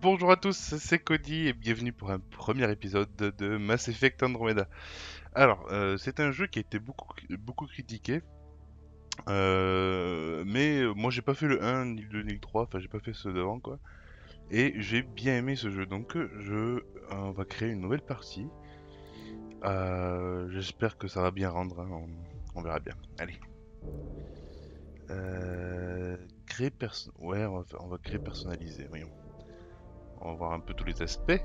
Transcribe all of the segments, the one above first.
Bonjour à tous, c'est Cody et bienvenue pour un premier épisode de Mass Effect Andromeda. Alors, c'est un jeu qui a été beaucoup critiqué, mais moi j'ai pas fait le 1, ni le 2, ni le 3, enfin j'ai pas fait ceux d'avant quoi. Et j'ai bien aimé ce jeu, donc on va créer une nouvelle partie. J'espère que ça va bien rendre, hein, on verra bien. Allez. Créer ouais, on va créer personnalisé, voyons. On va voir un peu tous les aspects.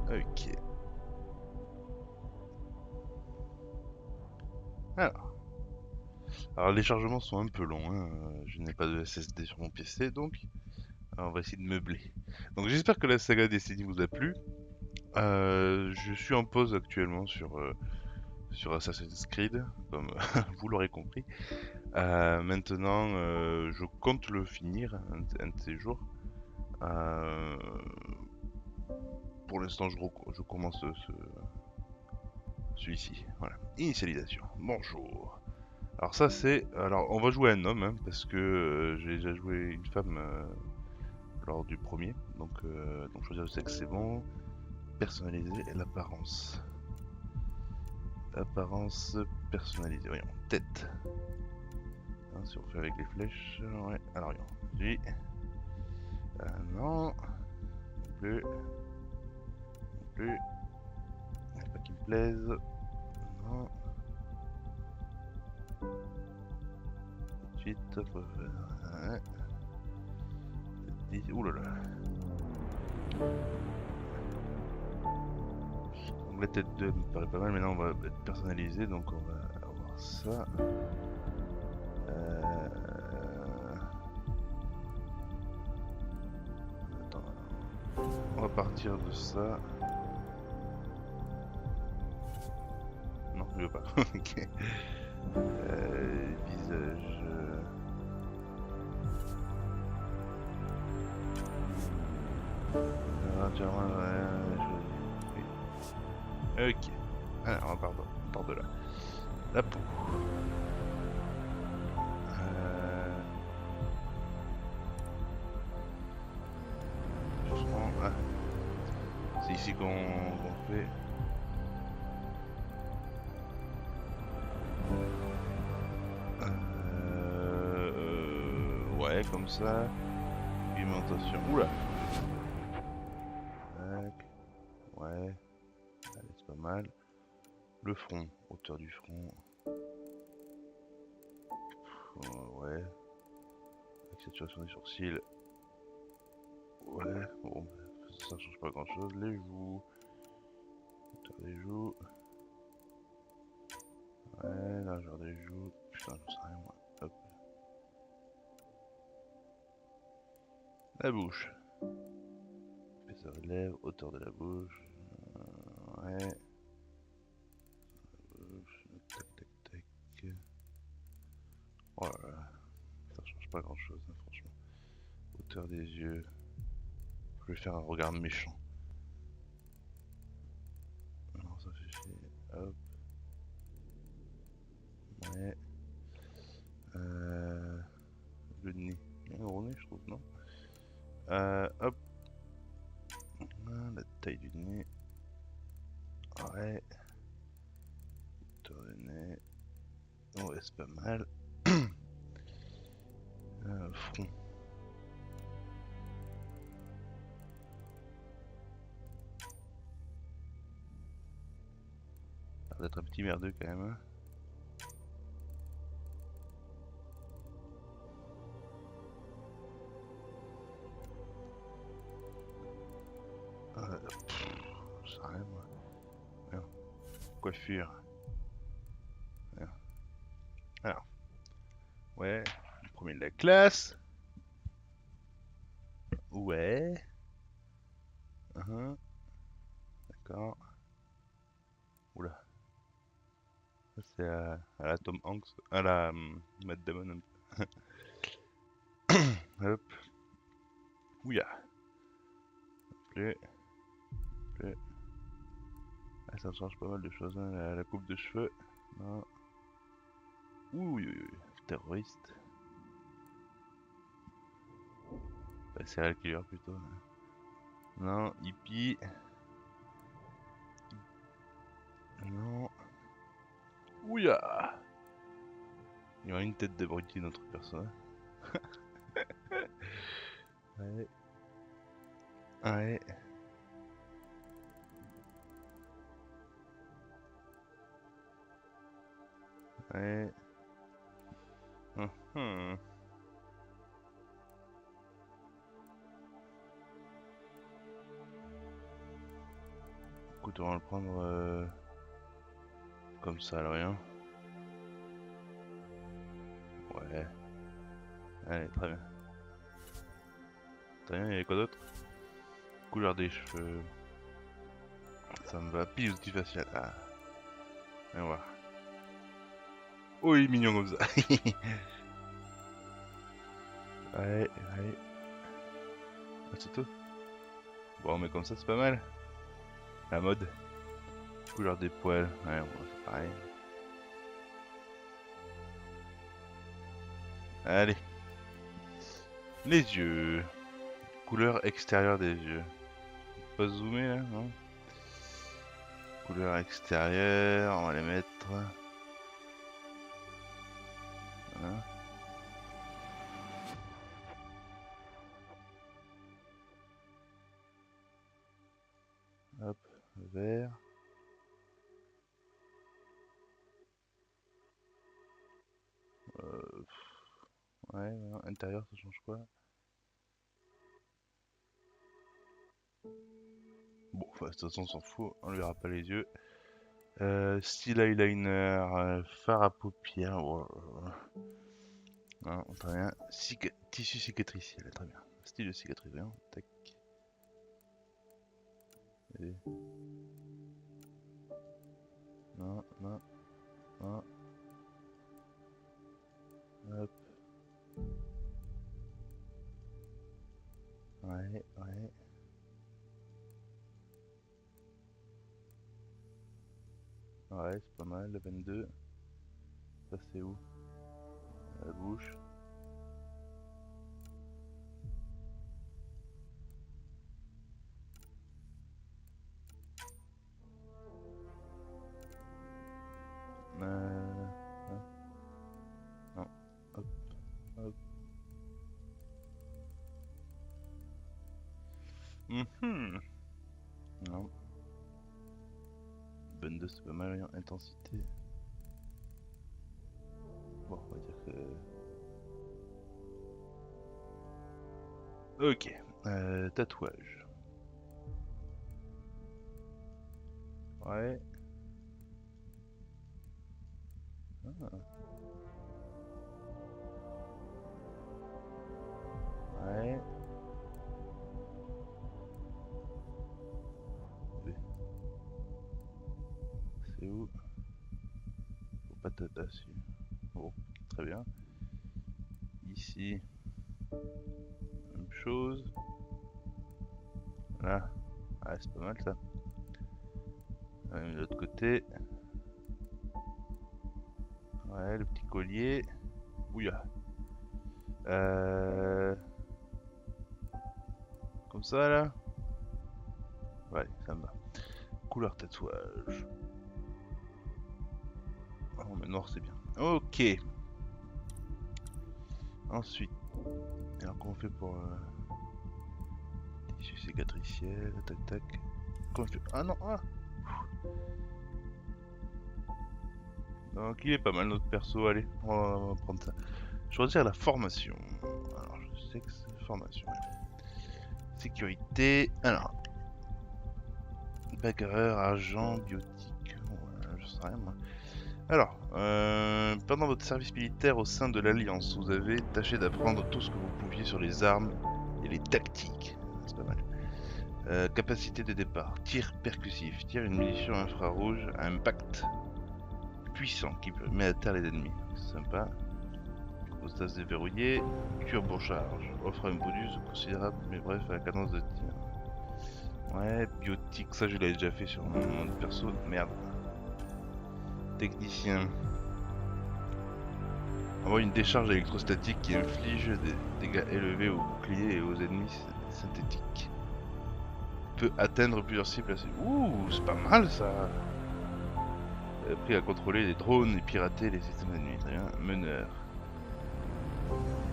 Ok. Alors les chargements sont un peu longs, hein. Je n'ai pas de SSD sur mon PC, donc on va essayer de meubler. Donc j'espère que la saga Destiny vous a plu. Je suis en pause actuellement sur Assassin's Creed, comme vous l'aurez compris. Maintenant, je compte le finir un de ces jours. Euh, pour l'instant, je commence celui-ci. Voilà. Initialisation. Bonjour. Alors ça c'est... Alors on va jouer un homme, hein, parce que j'ai déjà joué une femme lors du premier. Donc choisir le sexe c'est bon. Personnaliser l'apparence. Apparence personnalisée. Voyons, tête. Hein, si on fait avec les flèches. Ouais, alors voyons. Lui. Non. Non plus. Non plus. Il n'y a pas qui me plaise. Non. Tout de suite. Ouais. Ouh là là. Donc la tête 2 me paraît pas mal. Maintenant on va être personnalisé. Donc on va avoir ça. Euh... Attends, on va partir de ça. Non, je veux pas. Ok. Visage. Entièrement, ouais, oui. Ok. Alors, on part de là. La peau. Euh... Ah, c'est ici qu'on fait. Ouais, comme ça. Pigmentation. Oula. Tac. Ouais. Allez, c'est pas mal. Le front. Hauteur du front. Ouais. Accentuation des sourcils. Ouais. Bon, ça change pas grand chose. Les joues. Hauteur des joues. Ouais, largeur des joues. Putain, j'en sais rien moi. Hop. La bouche. Épaisseur des lèvres, hauteur de la bouche. Ouais. Bouche. Tac, tac, tac. Oh là là. Ça change pas grand chose, hein, franchement. Hauteur des yeux. Je vais faire un regard méchant. Non, ça fait chier. Hop. Ouais. Euh... Le nez. Il y a un gros nez, je trouve, non? Hop. La taille du nez. Ouais. Hauteur du nez. Ouais, c'est pas mal. Front. Ça va être un petit merdeux quand même. Hein. Je sais rien moi. Merde. Coiffure. Merde. Alors. Ouais. Le premier de la classe. Ouais. D'accord. Oula. Ça, c'est à la Tom Hanks. À la Matt Damon. Hop. Ouya. Plus. Plus. Ah, ça change pas mal de choses. Hein. La coupe de cheveux. Non. Ouh, terroriste. Bah, serial killer plutôt. Non, hippie. Non. Ouya. Il y a une tête d'abruti notre perso. Ouais. Ouais. Ouais. Hum. Écoute, on va le prendre comme ça, alors rien. Ouais. Allez, très bien. Très bien, il y avait quoi d'autre? Couleur des cheveux. Ça me va. Pilosité faciale. Ah. Viens voir. Oh, il est mignon comme ça. Ouais, ouais. Ah, c'est tout. Bon, mais comme ça, c'est pas mal. La mode. Couleur des poils. Ouais, bon, c'est pareil. Allez. Les yeux. Couleur extérieure des yeux. Pas zoomer là, non? Couleur extérieure, on va les mettre. Voilà. Hop, vert. Euh, ouais, intérieur, ça change quoi? Bon, enfin, de toute façon, on s'en fout, on lui verra pas les yeux. Style eyeliner, fard à paupières. Oh, non, très bien. Tissu cicatriciel, très bien. Style de cicatrisant, tac. Et... Non, non, non. Hop. Ouais, ouais. Ouais, c'est pas mal, le 22. Ça, c'est où? La bouche. Hein, non. Hop, hop. Non. 22, c'est pas mal, hein, intensité. Bon, on va dire que... Ok. Tatouage. Ouais. Ah, ouais. C'est où? Faut pas t'attacher. Bon, très bien. Ici, même chose. Là. Ah, c'est pas mal ça. De l'autre côté. Ouais, le petit collier. Ouya. Comme ça là. Ouais, ça me va. Couleur tatouage. Oh, mais noir c'est bien. Ok. Ensuite, alors comment on fait pour tissu cicatriciel, tac tac. Comment je fais? Ah non, ah. Donc il est pas mal notre perso, allez, on va prendre ça. Je retire la formation. Alors je sais que c'est formation. Sécurité, alors. Bagarreur, argent, biotique, voilà, je sais rien moi. Alors, pendant votre service militaire au sein de l'Alliance, vous avez tâché d'apprendre tout ce que vous pouviez sur les armes et les tactiques. C'est pas mal. Capacité de départ, tir percussif, tire une munition infrarouge à impact puissant qui met à terre les ennemis. C'est sympa. Hypostase déverrouillée, turbocharge, offre un bonus considérable, mais bref, à la cadence de tir. Ouais, biotique, ça je l'avais déjà fait sur mon perso, merde. Technicien. Envoie une décharge électrostatique qui inflige des dégâts élevés aux boucliers et aux ennemis synthétiques. Peut atteindre plusieurs cibles assez... Ouh, c'est pas mal ça. Pris à contrôler les drones et pirater les systèmes ennemis. Très bien. Meneur.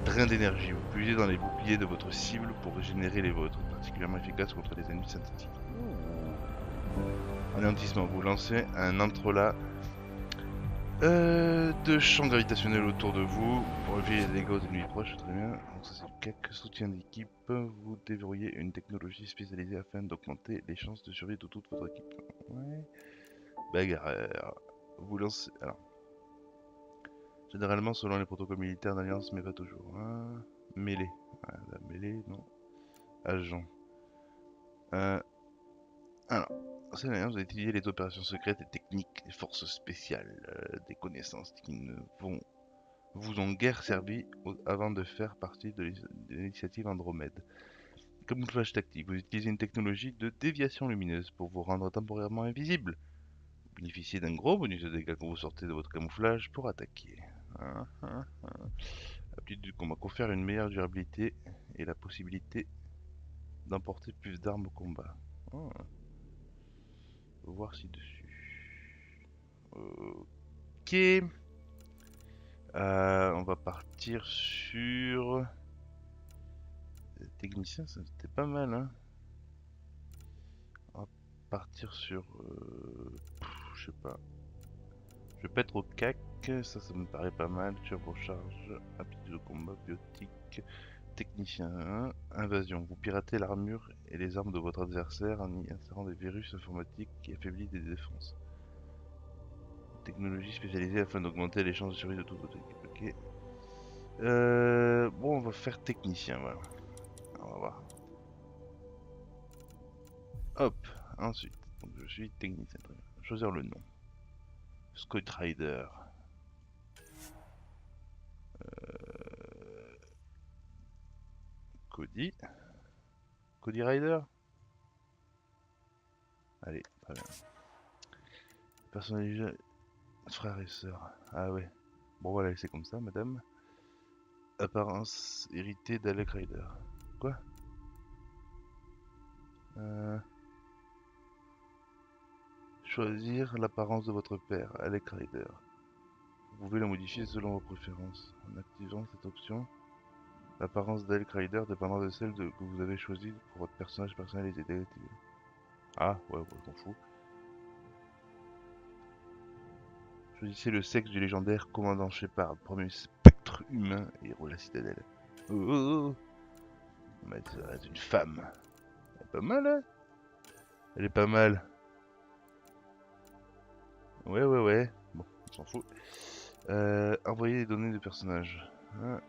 Drain d'énergie. Vous puisez dans les boucliers de votre cible pour régénérer les vôtres. Particulièrement efficace contre les ennemis synthétiques. Anéantissement. Vous lancez un entrelac de champs gravitationnels autour de vous pour éviter les dégâts aux ennemis proches. Très bien. Donc ça c'est du CAC. Soutien d'équipe. Vous déverrouillez une technologie spécialisée afin d'augmenter les chances de survie de toute votre équipe. Ouais. Bagarreur. Vous lancez... Alors. Généralement selon les protocoles militaires d'alliance, mais pas toujours. Hein. Mêlée. Ah, la mêlée, non. Agent. Alors. C'est l'alliance, vous allez étudier les opérations secrètes et techniques des forces spéciales. Des connaissances qui ne vous ont guère servi avant de faire partie de l'initiative Andromède. Camouflage tactique. Vous utilisez une technologie de déviation lumineuse pour vous rendre temporairement invisible. Vous bénéficiez d'un gros bonus de dégâts quand vous sortez de votre camouflage pour attaquer. Aptitude du combat confère une meilleure durabilité et la possibilité d'emporter plus d'armes au combat. Oh. Voir ci-dessus. Ok. On va partir sur... Technicien, ça c'était pas mal, hein. On va partir sur... je sais pas. Je vais pas être au CAC, ça me paraît pas mal. Turbocharge, aptitude de combat, biotique, technicien 1, invasion. Vous piratez l'armure et les armes de votre adversaire en y insérant des virus informatiques qui affaiblissent des défenses. Technologie spécialisée afin d'augmenter les chances de survie de toute votre équipe. Ok. Bon, on va faire technicien, voilà. On va voir. Hop, ensuite. Donc je suis technicien. Très bien. Choisir le nom. Scout Rider. Cody. Cody Rider. Allez, très bien. Personnage frère et sœur. Ah ouais. Bon voilà, c'est comme ça, madame. Apparence héritée d'Alec Rider. Quoi? Choisir l'apparence de votre père, Alec Rider. Vous pouvez la modifier selon vos préférences. En activant cette option, l'apparence d'Alec Rider dépendra de celle que vous avez choisie pour votre personnage personnalisé. Ah, ouais, on s'en fout. Choisissez le sexe du légendaire commandant Shepard, premier spectre humain et héros de la citadelle. Oh, oh, oh. Mais ça reste une femme. Elle est pas mal, hein? Elle est pas mal. Ouais, ouais, ouais. Bon, on s'en fout. Envoyer les données de personnages. Hein,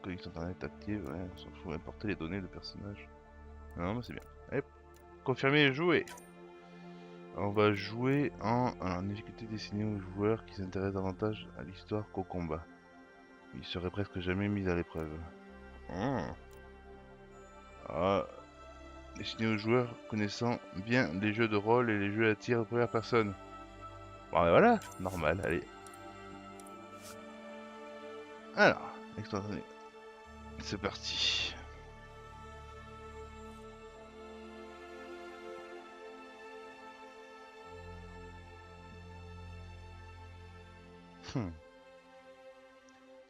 connexion internet active, ouais, on s'en fout. Importer les données de personnages. Non, mais c'est bien. Hop, confirmer et jouer. On va jouer en difficulté destinée aux joueurs qui s'intéressent davantage à l'histoire qu'au combat. Il serait presque jamais mis à l'épreuve. Ah, destiné aux joueurs connaissant bien les jeux de rôle et les jeux à tir de première personne. Bon, ben voilà, normal, allez. Alors, extraordinaire. C'est parti.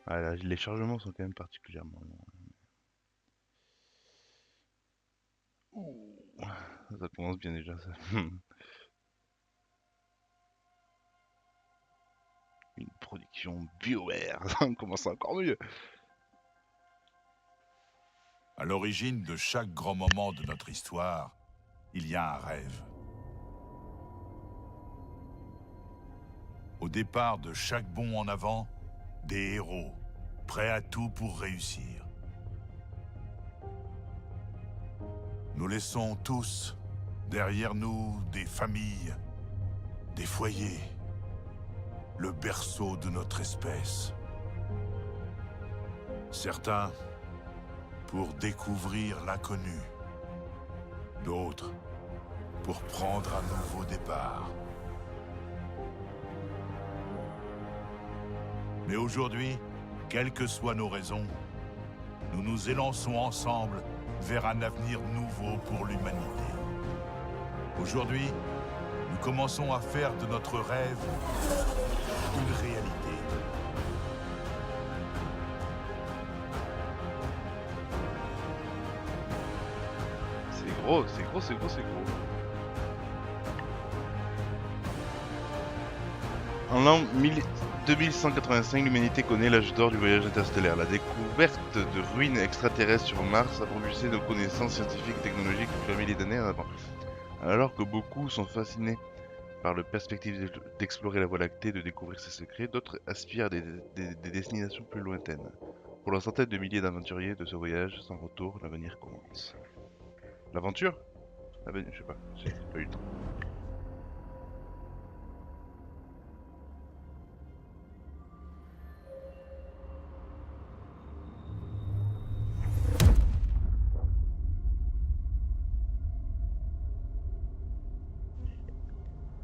Voilà, les chargements sont quand même particulièrement longs. Ouh, ça commence bien déjà ça. Une production BioWare, ça commence encore mieux. À l'origine de chaque grand moment de notre histoire, il y a un rêve. Au départ de chaque bond en avant, des héros, prêts à tout pour réussir. Nous laissons tous derrière nous des familles, des foyers, le berceau de notre espèce. Certains pour découvrir l'inconnu, d'autres pour prendre un nouveau départ. Mais aujourd'hui, quelles que soient nos raisons, nous nous élançons ensemble vers un avenir nouveau pour l'humanité. Aujourd'hui, nous commençons à faire de notre rêve une réalité. C'est gros, c'est gros, c'est gros, c'est gros. En l'an 2185, l'humanité connaît l'âge d'or du voyage interstellaire. La découverte de ruines extraterrestres sur Mars a propulsé nos connaissances scientifiques et technologiques plusieurs milliers d'années en avant. Alors que beaucoup sont fascinés par la perspective d'explorer la Voie lactée, de découvrir ses secrets, d'autres aspirent à des destinations plus lointaines. Pour la centaine de milliers d'aventuriers de ce voyage sans retour, l'avenir commence. L'aventure? Ah ben, je sais pas, j'ai pas eu le temps.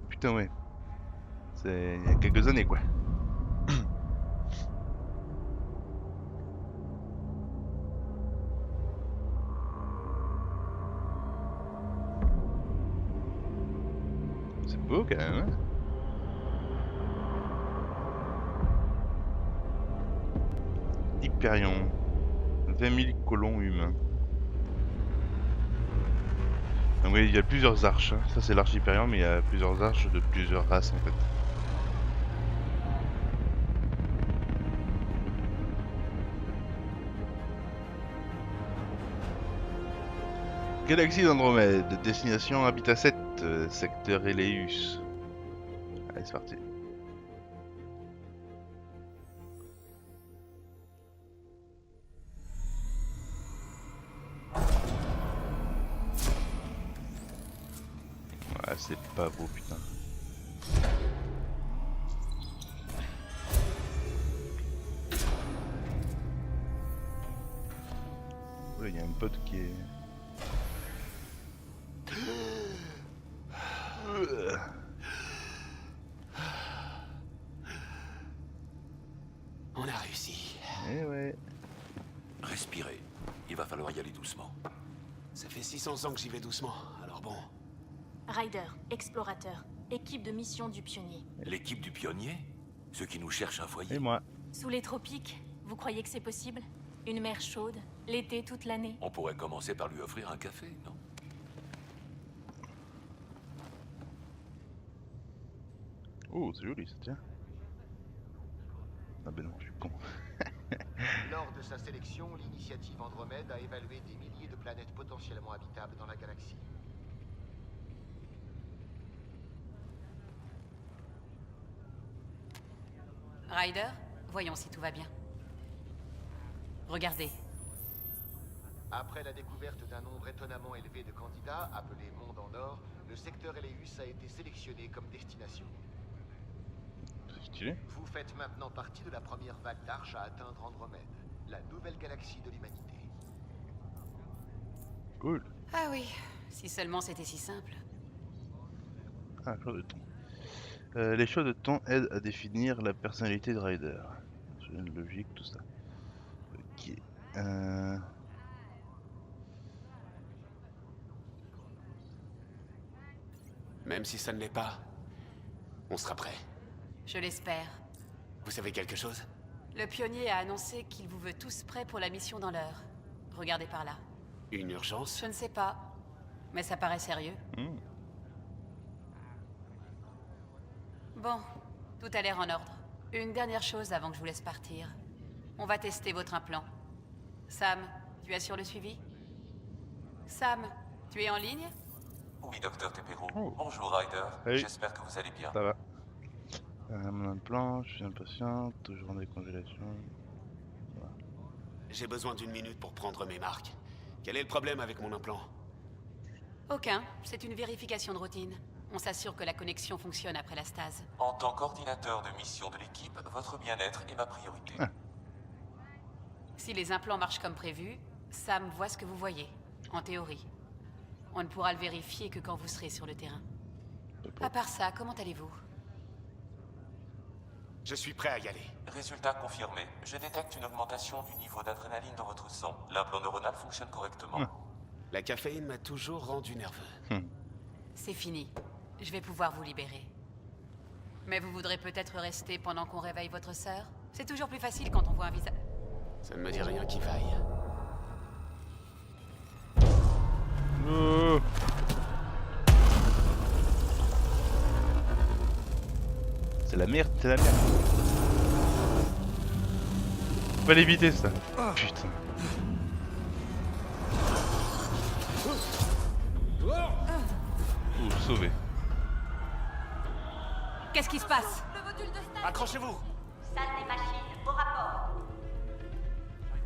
Putain ouais, c'est il y a quelques années quoi. C'est beau quand même, hein? Hyperion, 20 000 colons humains. Donc oui, il y a plusieurs arches, hein. Ça c'est l'arche Hyperion, mais il y a plusieurs arches de plusieurs races en fait. Galaxie d'Andromède, destination Habitat 7, secteur Eleus. Allez, c'est parti. Ouais, c'est pas beau, putain. Ouais, il y a un pote qui est... On a réussi. Eh ouais. Respirez. Il va falloir y aller doucement. Ça fait 600 ans que j'y vais doucement, alors bon. Ryder, explorateur, équipe de mission du pionnier. L'équipe du pionnier? Ceux qui nous cherchent un foyer? Et moi. Sous les tropiques, vous croyez que c'est possible? Une mer chaude, l'été toute l'année? On pourrait commencer par lui offrir un café, non? Oh, c'est joli ça, tiens. Ah ben non, je suis con. Lors de sa sélection, l'initiative Andromède a évalué des milliers de planètes potentiellement habitables dans la galaxie. Ryder, voyons si tout va bien. Regardez. Après la découverte d'un nombre étonnamment élevé de candidats, appelés Monde en Or, le secteur Eleus a été sélectionné comme destination. C'est stylé. Vous faites maintenant partie de la première vague d'arches à atteindre Andromède, la nouvelle galaxie de l'humanité. Cool. Ah oui, si seulement c'était si simple. Ah, choix de ton. Les choix de ton aident à définir la personnalité de Ryder. C'est une logique, tout ça. Ok. Même si ça ne l'est pas, on sera prêt. Je l'espère. Vous savez quelque chose? Le pionnier a annoncé qu'il vous veut tous prêts pour la mission dans l'heure. Regardez par là. Une urgence? Je ne sais pas, mais ça paraît sérieux. Bon, tout a l'air en ordre. Une dernière chose avant que je vous laisse partir. On va tester votre implant. Sam, tu assures le suivi? Sam, tu es en ligne? Oui, docteur Tepero. Oh. Bonjour, Ryder. Hey. J'espère que vous allez bien. Ça va. Mon implant, je suis impatient, toujours en décongélation. J'ai besoin d'une minute pour prendre mes marques. Quel est le problème avec mon implant? Aucun, c'est une vérification de routine. On s'assure que la connexion fonctionne après la stase. En tant qu'ordinateur de mission de l'équipe, votre bien-être est ma priorité. Ah. Si les implants marchent comme prévu, Sam voit ce que vous voyez, en théorie. On ne pourra le vérifier que quand vous serez sur le terrain. À part ça, comment allez-vous? Je suis prêt à y aller. Résultat confirmé. Je détecte une augmentation du niveau d'adrénaline dans votre sang. L'implant neuronal fonctionne correctement. La caféine m'a toujours rendu nerveux. C'est fini. Je vais pouvoir vous libérer. Mais vous voudrez peut-être rester pendant qu'on réveille votre sœur? C'est toujours plus facile quand on voit un visage. Ça ne me dit rien qui vaille. Oh. C'est la merde, c'est la merde. Faut pas l'éviter ça. Putain. Ouh, sauvé. Qu'est-ce qui se passe? Le module de stage. Accrochez-vous. Salle des machines, au rapport.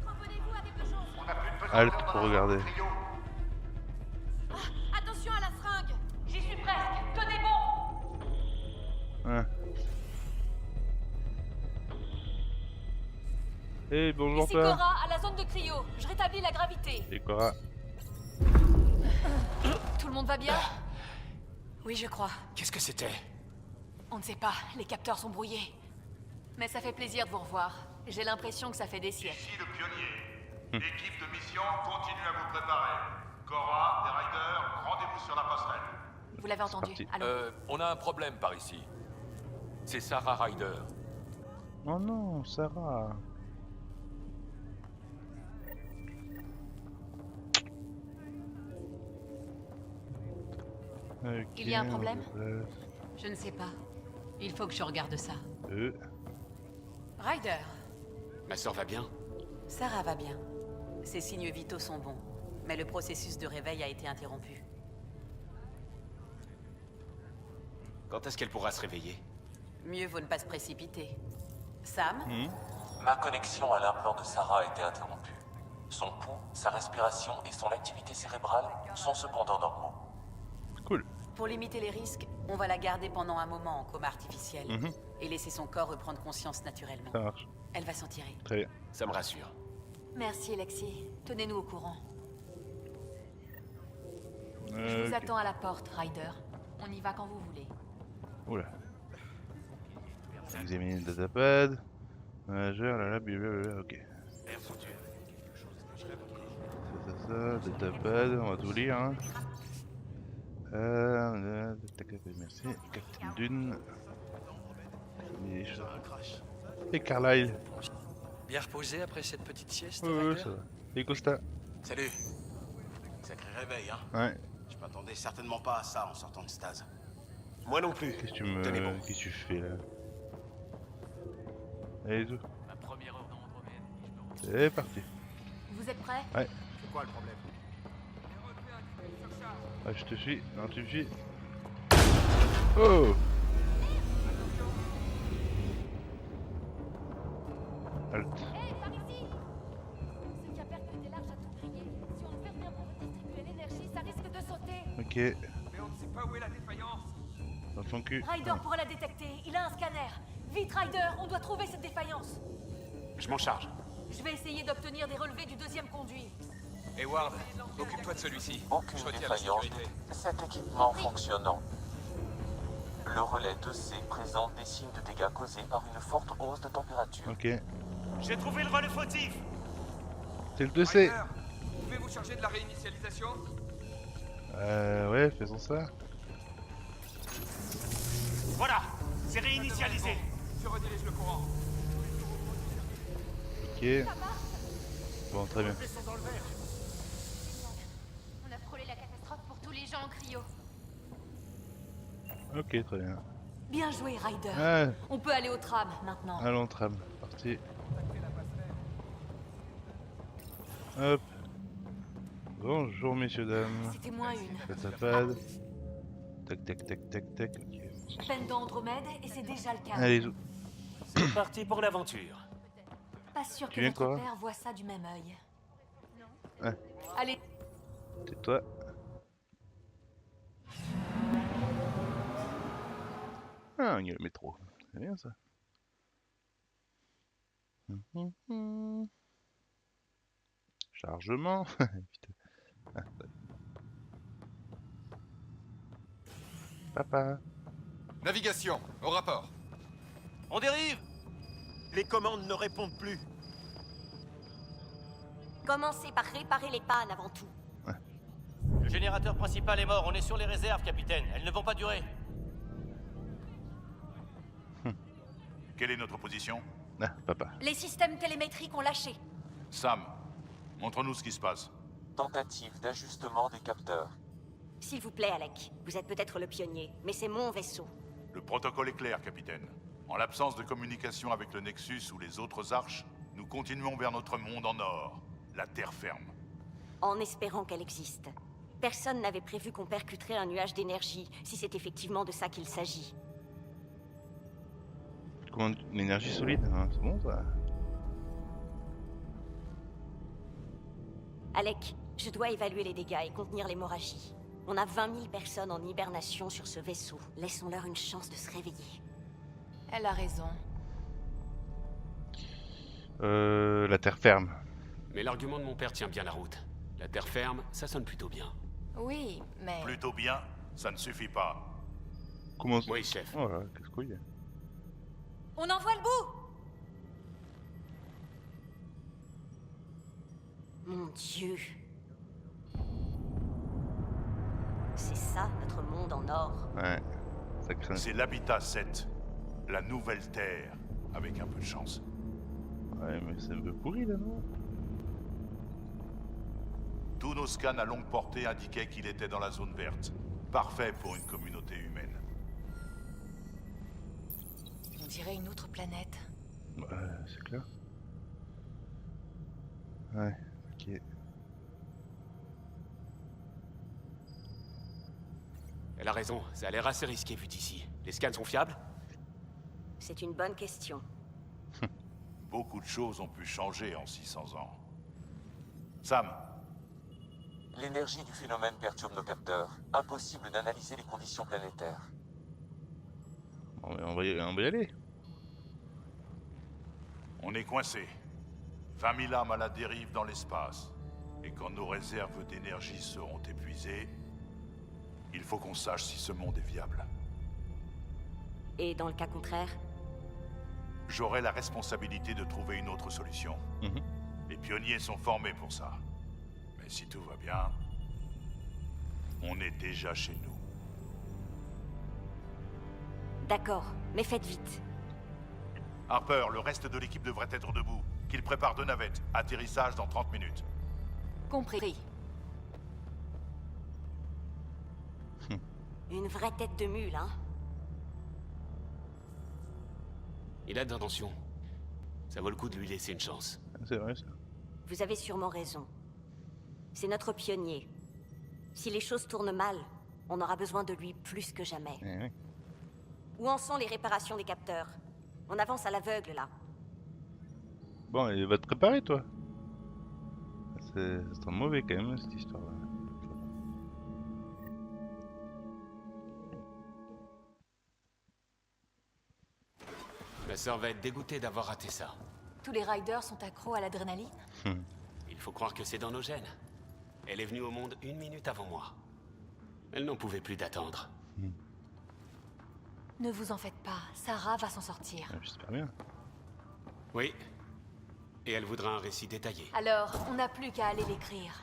Cramponnez-vous avec le chauffeur. Halt pour regarder. Attention à la seringue. J'y suis presque. Tenez bon. Hein. Eh bonjour Ici père. Cora, à la zone de cryo. Je rétablis la gravité. Et Cora. Tout le monde va bien? Oui, je crois. Qu'est-ce que c'était? On ne sait pas, les capteurs sont brouillés. Mais ça fait plaisir de vous revoir. J'ai l'impression que ça fait des siècles. Ici le pionnier. L'équipe de mission continue à vous préparer. Cora, des Riders, rendez-vous sur la passerelle. Vous l'avez entendu? parti. Allô? On a un problème par ici. C'est Sarah Ryder. Oh non, Sarah. Ok, Il y a un problème? Je ne sais pas. Il faut que je regarde ça. Ryder, Ma sœur va bien? Sarah va bien. Ses signes vitaux sont bons. Mais le processus de réveil a été interrompu. Quand est-ce qu'elle pourra se réveiller? Mieux vaut ne pas se précipiter. Sam, Ma connexion à l'implant de Sarah a été interrompue. Son pouls, sa respiration et son activité cérébrale sont cependant normaux. Cool. pour limiter les risques, on va la garder pendant un moment en coma artificiel. Et laisser son corps reprendre conscience naturellement. Ça marche. Elle va s'en tirer. Très bien. Ça me rassure. Merci, Lexi. Tenez-nous au courant. Je Ok. vous attends à la porte, Ryder. On y va quand vous voulez. Oula. Examiner le datapad. Manager, là, blablabla, ok. Ça, datapad, on va tout lire. Hein. Merci. Captain Dune. Et Carlyle. Bien reposé après cette petite sieste, Ouais, Ryder ça va. Et Costa. Salut. Sacré réveil, hein. Ouais. Je m'attendais certainement pas à ça en sortant de stase. Moi non plus. Qu'est-ce que tu me. Tenez bon. Qu'est-ce que tu fais là? Allez, tout. Ma première heure dans Andromède, et je me C'est parti. Vous êtes prêts? Ouais. C'est quoi le problème? Ah, je te suis. Non, tu me suis. Oh! Halt. Hé, par ici! Ce qui a percuté l'arche a tout grillé. Si on ne fait rien pour redistribuer l'énergie, ça risque de sauter. Ok. Mais on ne sait pas où est la défaillance. Dans ton cul. Ryder pourrait la détecter. Il a un scanner. Vite, Ryder, on doit trouver cette défaillance. Je m'en charge. Je vais essayer d'obtenir des relevés du deuxième conduit. Hayward, occupe-toi de celui-ci. Aucune Je retiens la défaillance. sécurité. Cet équipement fonctionnant. Le relais 2C présente des signes de dégâts causés par une forte hausse de température. Ok. J'ai trouvé le relais fautif. C'est le 2C. Ryder, pouvez-vous charger de la réinitialisation? Ouais, faisons ça. Voilà, c'est réinitialisé. Je redirige le courant. Ok. Bon, très bien. On a frôlé la catastrophe pour tous les gens en cryo. Ok, très bien. Bien joué, Ryder. Ah, On peut aller au tram maintenant. allons, tram. Parti. Hop. Bonjour, messieurs, dames. C'était moins une. Datapad. Tac, tac, tac, tac, tac. Ok. Peine d'Andromède et c'est déjà le cas. Allez, zou. C'est parti pour l'aventure. Pas sûr Tu que viens votre quoi père voit ça du même œil. Ouais. Allez, Tais-toi. Ah, il y a le métro. C'est bien ça. Chargement. Putain. Ah, ouais. Papa. Navigation, au rapport. On dérive. Les commandes ne répondent plus. Commencez par réparer les pannes avant tout. Le générateur principal est mort, on est sur les réserves, capitaine. Elles ne vont pas durer. Quelle est notre position? Ah, papa. Les systèmes télémétriques ont lâché. Sam, montre-nous ce qui se passe. Tentative d'ajustement des capteurs. S'il vous plaît, Alec. Vous êtes peut-être le pionnier, mais c'est mon vaisseau. Le protocole est clair, capitaine. En l'absence de communication avec le Nexus ou les autres arches, nous continuons vers notre monde en or, la terre ferme. En espérant qu'elle existe. Personne n'avait prévu qu'on percuterait un nuage d'énergie, si c'est effectivement de ça qu'il s'agit. Comment une énergie solide, hein, c'est bon ça. Alec, je dois évaluer les dégâts et contenir l'hémorragie. On a 20 000 personnes en hibernation sur ce vaisseau. Laissons-leur une chance de se réveiller. Elle a raison. La terre ferme. Mais l'argument de mon père tient bien la route. La terre ferme, ça sonne plutôt bien. Oui, mais... Plutôt bien, ça ne suffit pas. Comment... Oui, chef. Oh là, qu'est-ce qu'il y a? On en voit le bout! Mon Dieu. C'est ça, notre monde en or. Ouais, ça craint. C'est l'habitat 7, la nouvelle terre, avec un peu de chance. Ouais, mais c'est un peu pourri là, non? Tous nos scans à longue portée indiquaient qu'il était dans la zone verte. Parfait pour une communauté humaine. On dirait une autre planète. Ouais, c'est clair. Ouais, ok. Elle a raison, ça a l'air assez risqué vu d'ici. Les scans sont fiables? C'est une bonne question. Beaucoup de choses ont pu changer en 600 ans. Sam, L'énergie du phénomène perturbe nos capteurs. Impossible d'analyser les conditions planétaires. On va y aller. on est coincé. 20 000 âmes à la dérive dans l'espace. Et quand nos réserves d'énergie seront épuisées, il faut qu'on sache si ce monde est viable. Et dans le cas contraire? J'aurai la responsabilité de trouver une autre solution. Les pionniers sont formés pour ça. Mais si tout va bien, on est déjà chez nous. D'accord, mais faites vite. Harper, le reste de l'équipe devrait être debout. Qu'il prépare 2 navettes. Atterrissage dans 30 minutes. Compris. Une vraie tête de mule, hein? Il a d'intention. Ça vaut le coup de lui laisser une chance. C'est vrai ça. Vous avez sûrement raison. C'est notre pionnier. Si les choses tournent mal, on aura besoin de lui plus que jamais. Oui. Où en sont les réparations des capteurs? On avance à l'aveugle, là. Bon, il va te préparer, toi. C'est mauvais quand même, cette histoire-là. Ma sœur va être dégoûtée d'avoir raté ça. Tous les riders sont accros à l'adrénaline? Il faut croire que c'est dans nos gènes. Elle est venue au monde 1 minute avant moi. Elle n'en pouvait plus d'attendre. Ne vous en faites pas, Sarah va s'en sortir. J'espère bien. Oui. Et elle voudra un récit détaillé. Alors, on n'a plus qu'à aller l'écrire.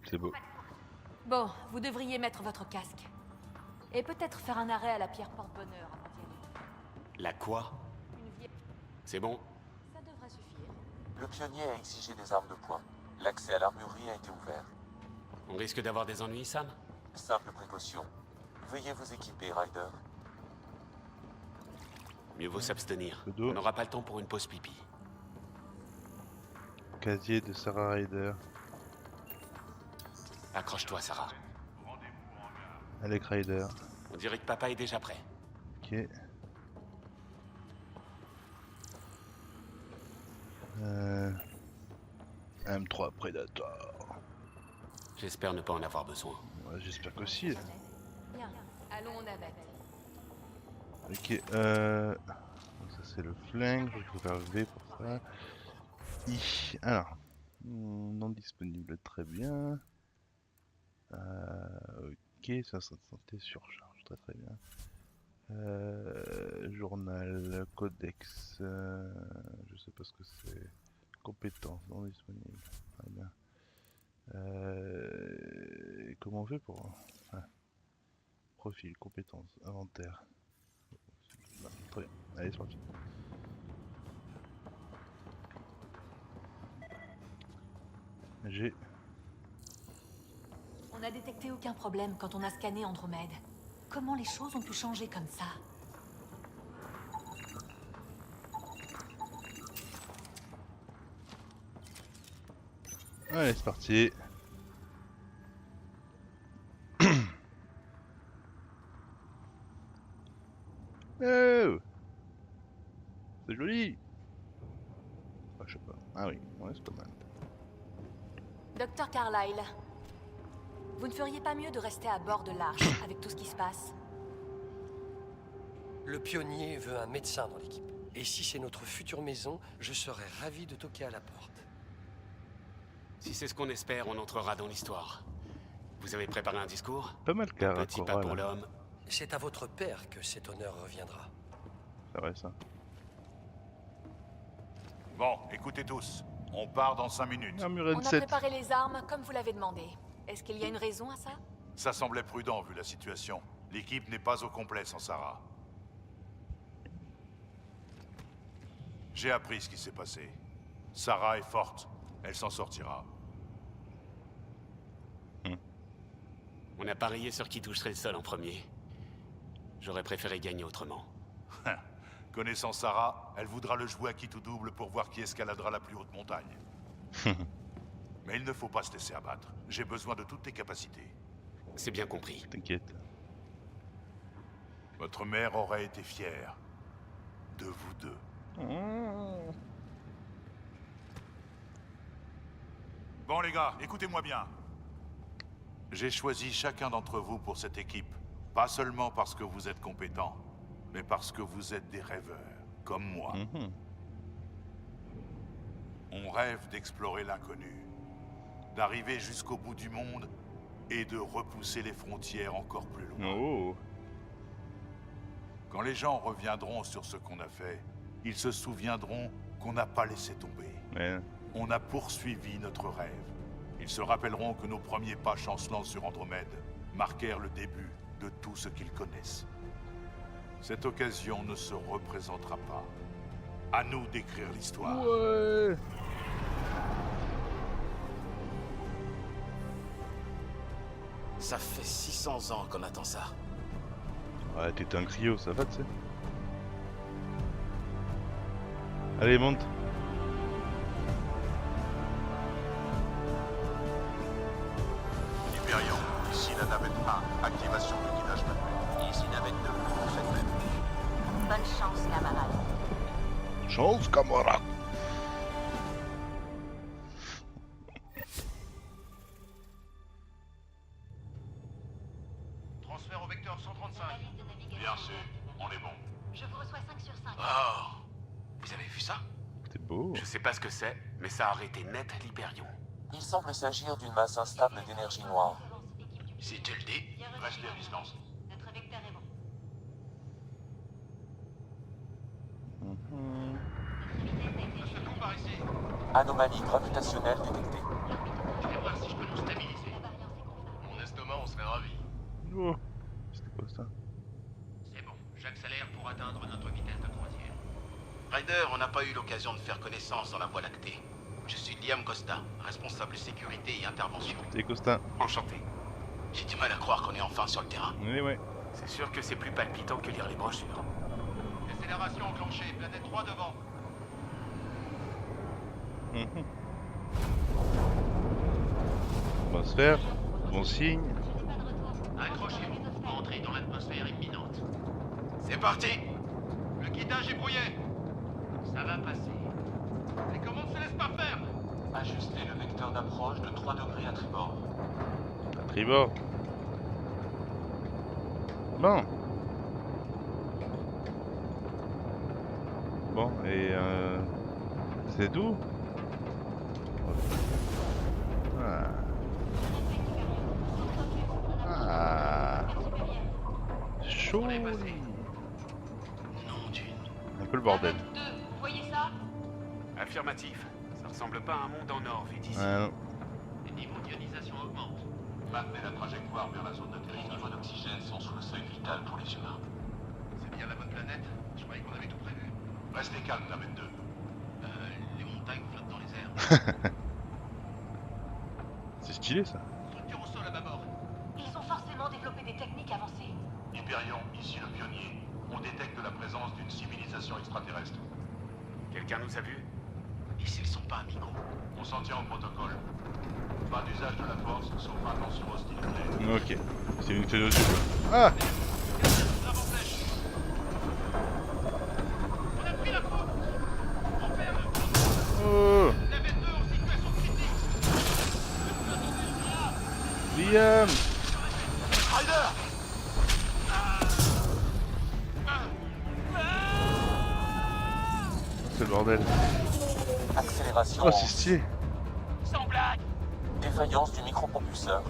C'est beau. Bon, vous devriez mettre votre casque. Et peut-être faire un arrêt à la pierre porte-bonheur avant d'y aller. La quoi? Une vieille... C'est bon? Ça devrait suffire. Le pionnier a exigé des armes de poing. L'accès à l'armurerie a été ouvert. On risque d'avoir des ennuis, Sam? Simple précaution. Veuillez vous équiper, Ryder. Mieux vaut s'abstenir. Le dos. On n'aura pas le temps pour une pause pipi. Casier de Sarah Ryder. Accroche-toi, Sarah. Alec Ryder. On dirait que papa est déjà prêt. Ok. M3 Predator. J'espère ne pas en avoir besoin. Ouais, j'espère qu'aussi. Bien, allons en navette. Ok, ça c'est le flingue, il faut faire V pour ça. Alors, non disponible, très bien. Ok, 60 santé, surcharge, très bien. Journal, codex, je sais pas ce que c'est. Compétences non disponibles. Très bien. Comment on fait pour... Ah. Profil, compétences, inventaire. Non, très bien, allez c'est parti. J'ai... On n'a détecté aucun problème quand on a scanné Andromède. Comment les choses ont pu changer comme ça? Allez c'est parti. Oh, c'est joli. Ah, je sais pas. Ah oui, ouais, c'est pas mal. Docteur Carlyle, vous ne feriez pas mieux de rester à bord de l'Arche avec tout ce qui se passe? Le pionnier veut un médecin dans l'équipe. Et si c'est notre future maison, je serais ravi de toquer à la porte. Si c'est ce qu'on espère, on entrera dans l'histoire. Vous avez préparé un discours? Pas mal car Un petit pas pour l'homme. C'est à votre père que cet honneur reviendra. C'est vrai ça. Bon, écoutez tous. On part dans 5 minutes. On a préparé les armes comme vous l'avez demandé. Est-ce qu'il y a une raison à ça? Ça semblait prudent vu la situation. L'équipe n'est pas au complet sans Sarah. J'ai appris ce qui s'est passé. Sarah est forte. Elle s'en sortira. On a parié sur qui toucherait le sol en premier. J'aurais préféré gagner autrement. Connaissant Sarah, elle voudra le jouer à qui tout double pour voir qui escaladera la plus haute montagne. Mais il ne faut pas se laisser abattre. J'ai besoin de toutes tes capacités. C'est bien compris. T'inquiète. Votre mère aurait été fière de vous deux. Bon les gars, écoutez-moi bien. J'ai choisi chacun d'entre vous pour cette équipe. Pas seulement parce que vous êtes compétents, mais parce que vous êtes des rêveurs, comme moi. On rêve d'explorer l'inconnu, d'arriver jusqu'au bout du monde et de repousser les frontières encore plus loin. Quand les gens reviendront sur ce qu'on a fait, ils se souviendront qu'on n'a pas laissé tomber. On a poursuivi notre rêve. Ils se rappelleront que nos premiers pas chancelants sur Andromède marquèrent le début de tout ce qu'ils connaissent. Cette occasion ne se représentera pas. À nous d'écrire l'histoire. Ouais. Ça fait 600 ans qu'on attend ça. Ouais, t'es un cryo, ça va, tu sais. Allez, monte. Hyperion, ici la navette 1, activation de guidage manuel. Ici navette 2, faites même. Bonne chance, camarade. Chance, camarade. Transfert au vecteur 135. Bien sûr, on est bon. Je vous reçois 5 sur 5. Oh! Vous avez vu ça? C'est beau. Je sais pas ce que c'est, mais ça a arrêté net l'Hyperion. Il semble s'agir d'une masse instable d'énergie noire. Si tu le dis, restez à distance. Notre vecteur est bon. Monsieur Tom par ici. Anomalie gravitationnelle détectée. Je vais voir si je peux nous stabiliser. Mon estomac, on serait ravis. Oh, c'était quoi ça? C'est bon, j'accélère pour atteindre notre vitesse de croisière. Ryder, on n'a pas eu l'occasion de faire connaissance dans la Voie lactée. Je suis Liam Costa, responsable sécurité et intervention. C'est Costa. Enchanté. J'ai du mal à croire qu'on est enfin sur le terrain. Oui, ouais. C'est sûr que c'est plus palpitant que lire les brochures. Décélération enclenchée, planète 3 devant. Atmosphère, bon signe. Accrochez-vous, entrez dans l'atmosphère imminente. C'est parti! Le guidage est brouillé. Ça va passer. Les commandes se laissent pas faire. Ajustez le vecteur d'approche de 3 degrés à tribord. À tribord. Bon. Bon, et c'est tout? Ah. Ah. Chaud. peu le bordel. Vous voyez ça? Affirmatif. Ça ressemble pas à un monde en or vu d'ici. Ah non. Les niveaux d'ionisation augmentent. Maintenez la trajectoire vers la zone de Les niveaux d'oxygène sont sous le seuil vital pour les humains. C'est bien la bonne planète? Je croyais qu'on avait tout prévu. Restez calme, Termen 2. Les montagnes flottent dans les airs. C'est stylé ça. Structure au sol à bâbord. Ils ont forcément développé des techniques avancées. Hyperion, ici le pionnier. On détecte la présence d'une civilisation extraterrestre. Quelqu'un nous a vus? Et s'ils sont pas amicaux? On s'en tient au protocole. Pas d'usage de la force, sauf intention hostile claire. Ok. C'est une clé de double. Ah! On a pris la faute. On perd le Oh! Navette 2 en situation critique. Liam! Ryder! C'est le bordel. Accélération. Oh, c'est stylé. Sans blague. Défaillance du micropropulseur.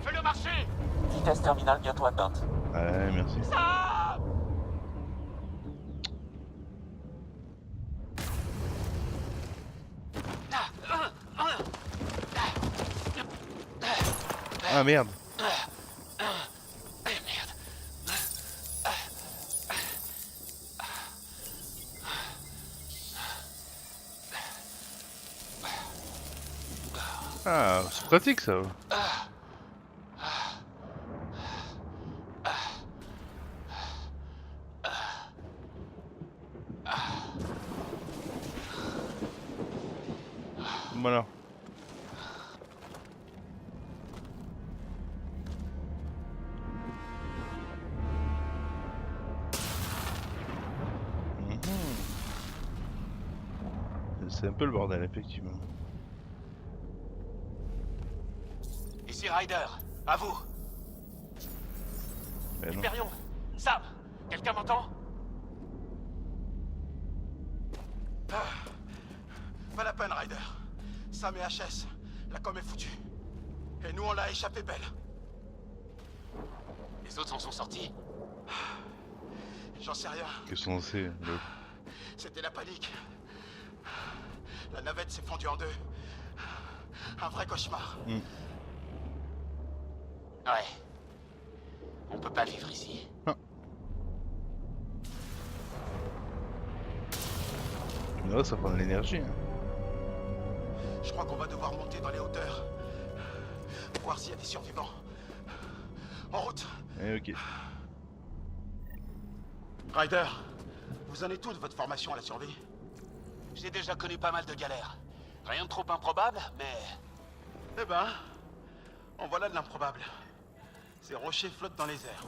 Fais-le marcher. Vitesse terminale bientôt atteinte. Ouais, merci. Ça. Ah merde. Ah, c'est pratique ça. Voilà. C'est un peu le bordel, effectivement. Ici Ryder, à vous. Eh non. Hyperion, Sam, quelqu'un m'entend? Pas la peine, Ryder. Sam et HS, la com est foutue. Et nous, on l'a échappé belle. Les autres s'en sont sortis? J'en sais rien. Qu'est-ce qu'on sait, le... C'était la panique. La navette s'est fendue en deux. Un vrai cauchemar. Ouais. On peut pas vivre ici. Non, ça prend de l'énergie. Hein. Je crois qu'on va devoir monter dans les hauteurs. Voir s'il y a des survivants. En route. Eh, ok. Ryder, vous en êtes où de votre formation à la survie? J'ai déjà connu pas mal de galères. Rien de trop improbable, mais... Eh ben, en voilà de l'improbable. Ces rochers flottent dans les airs.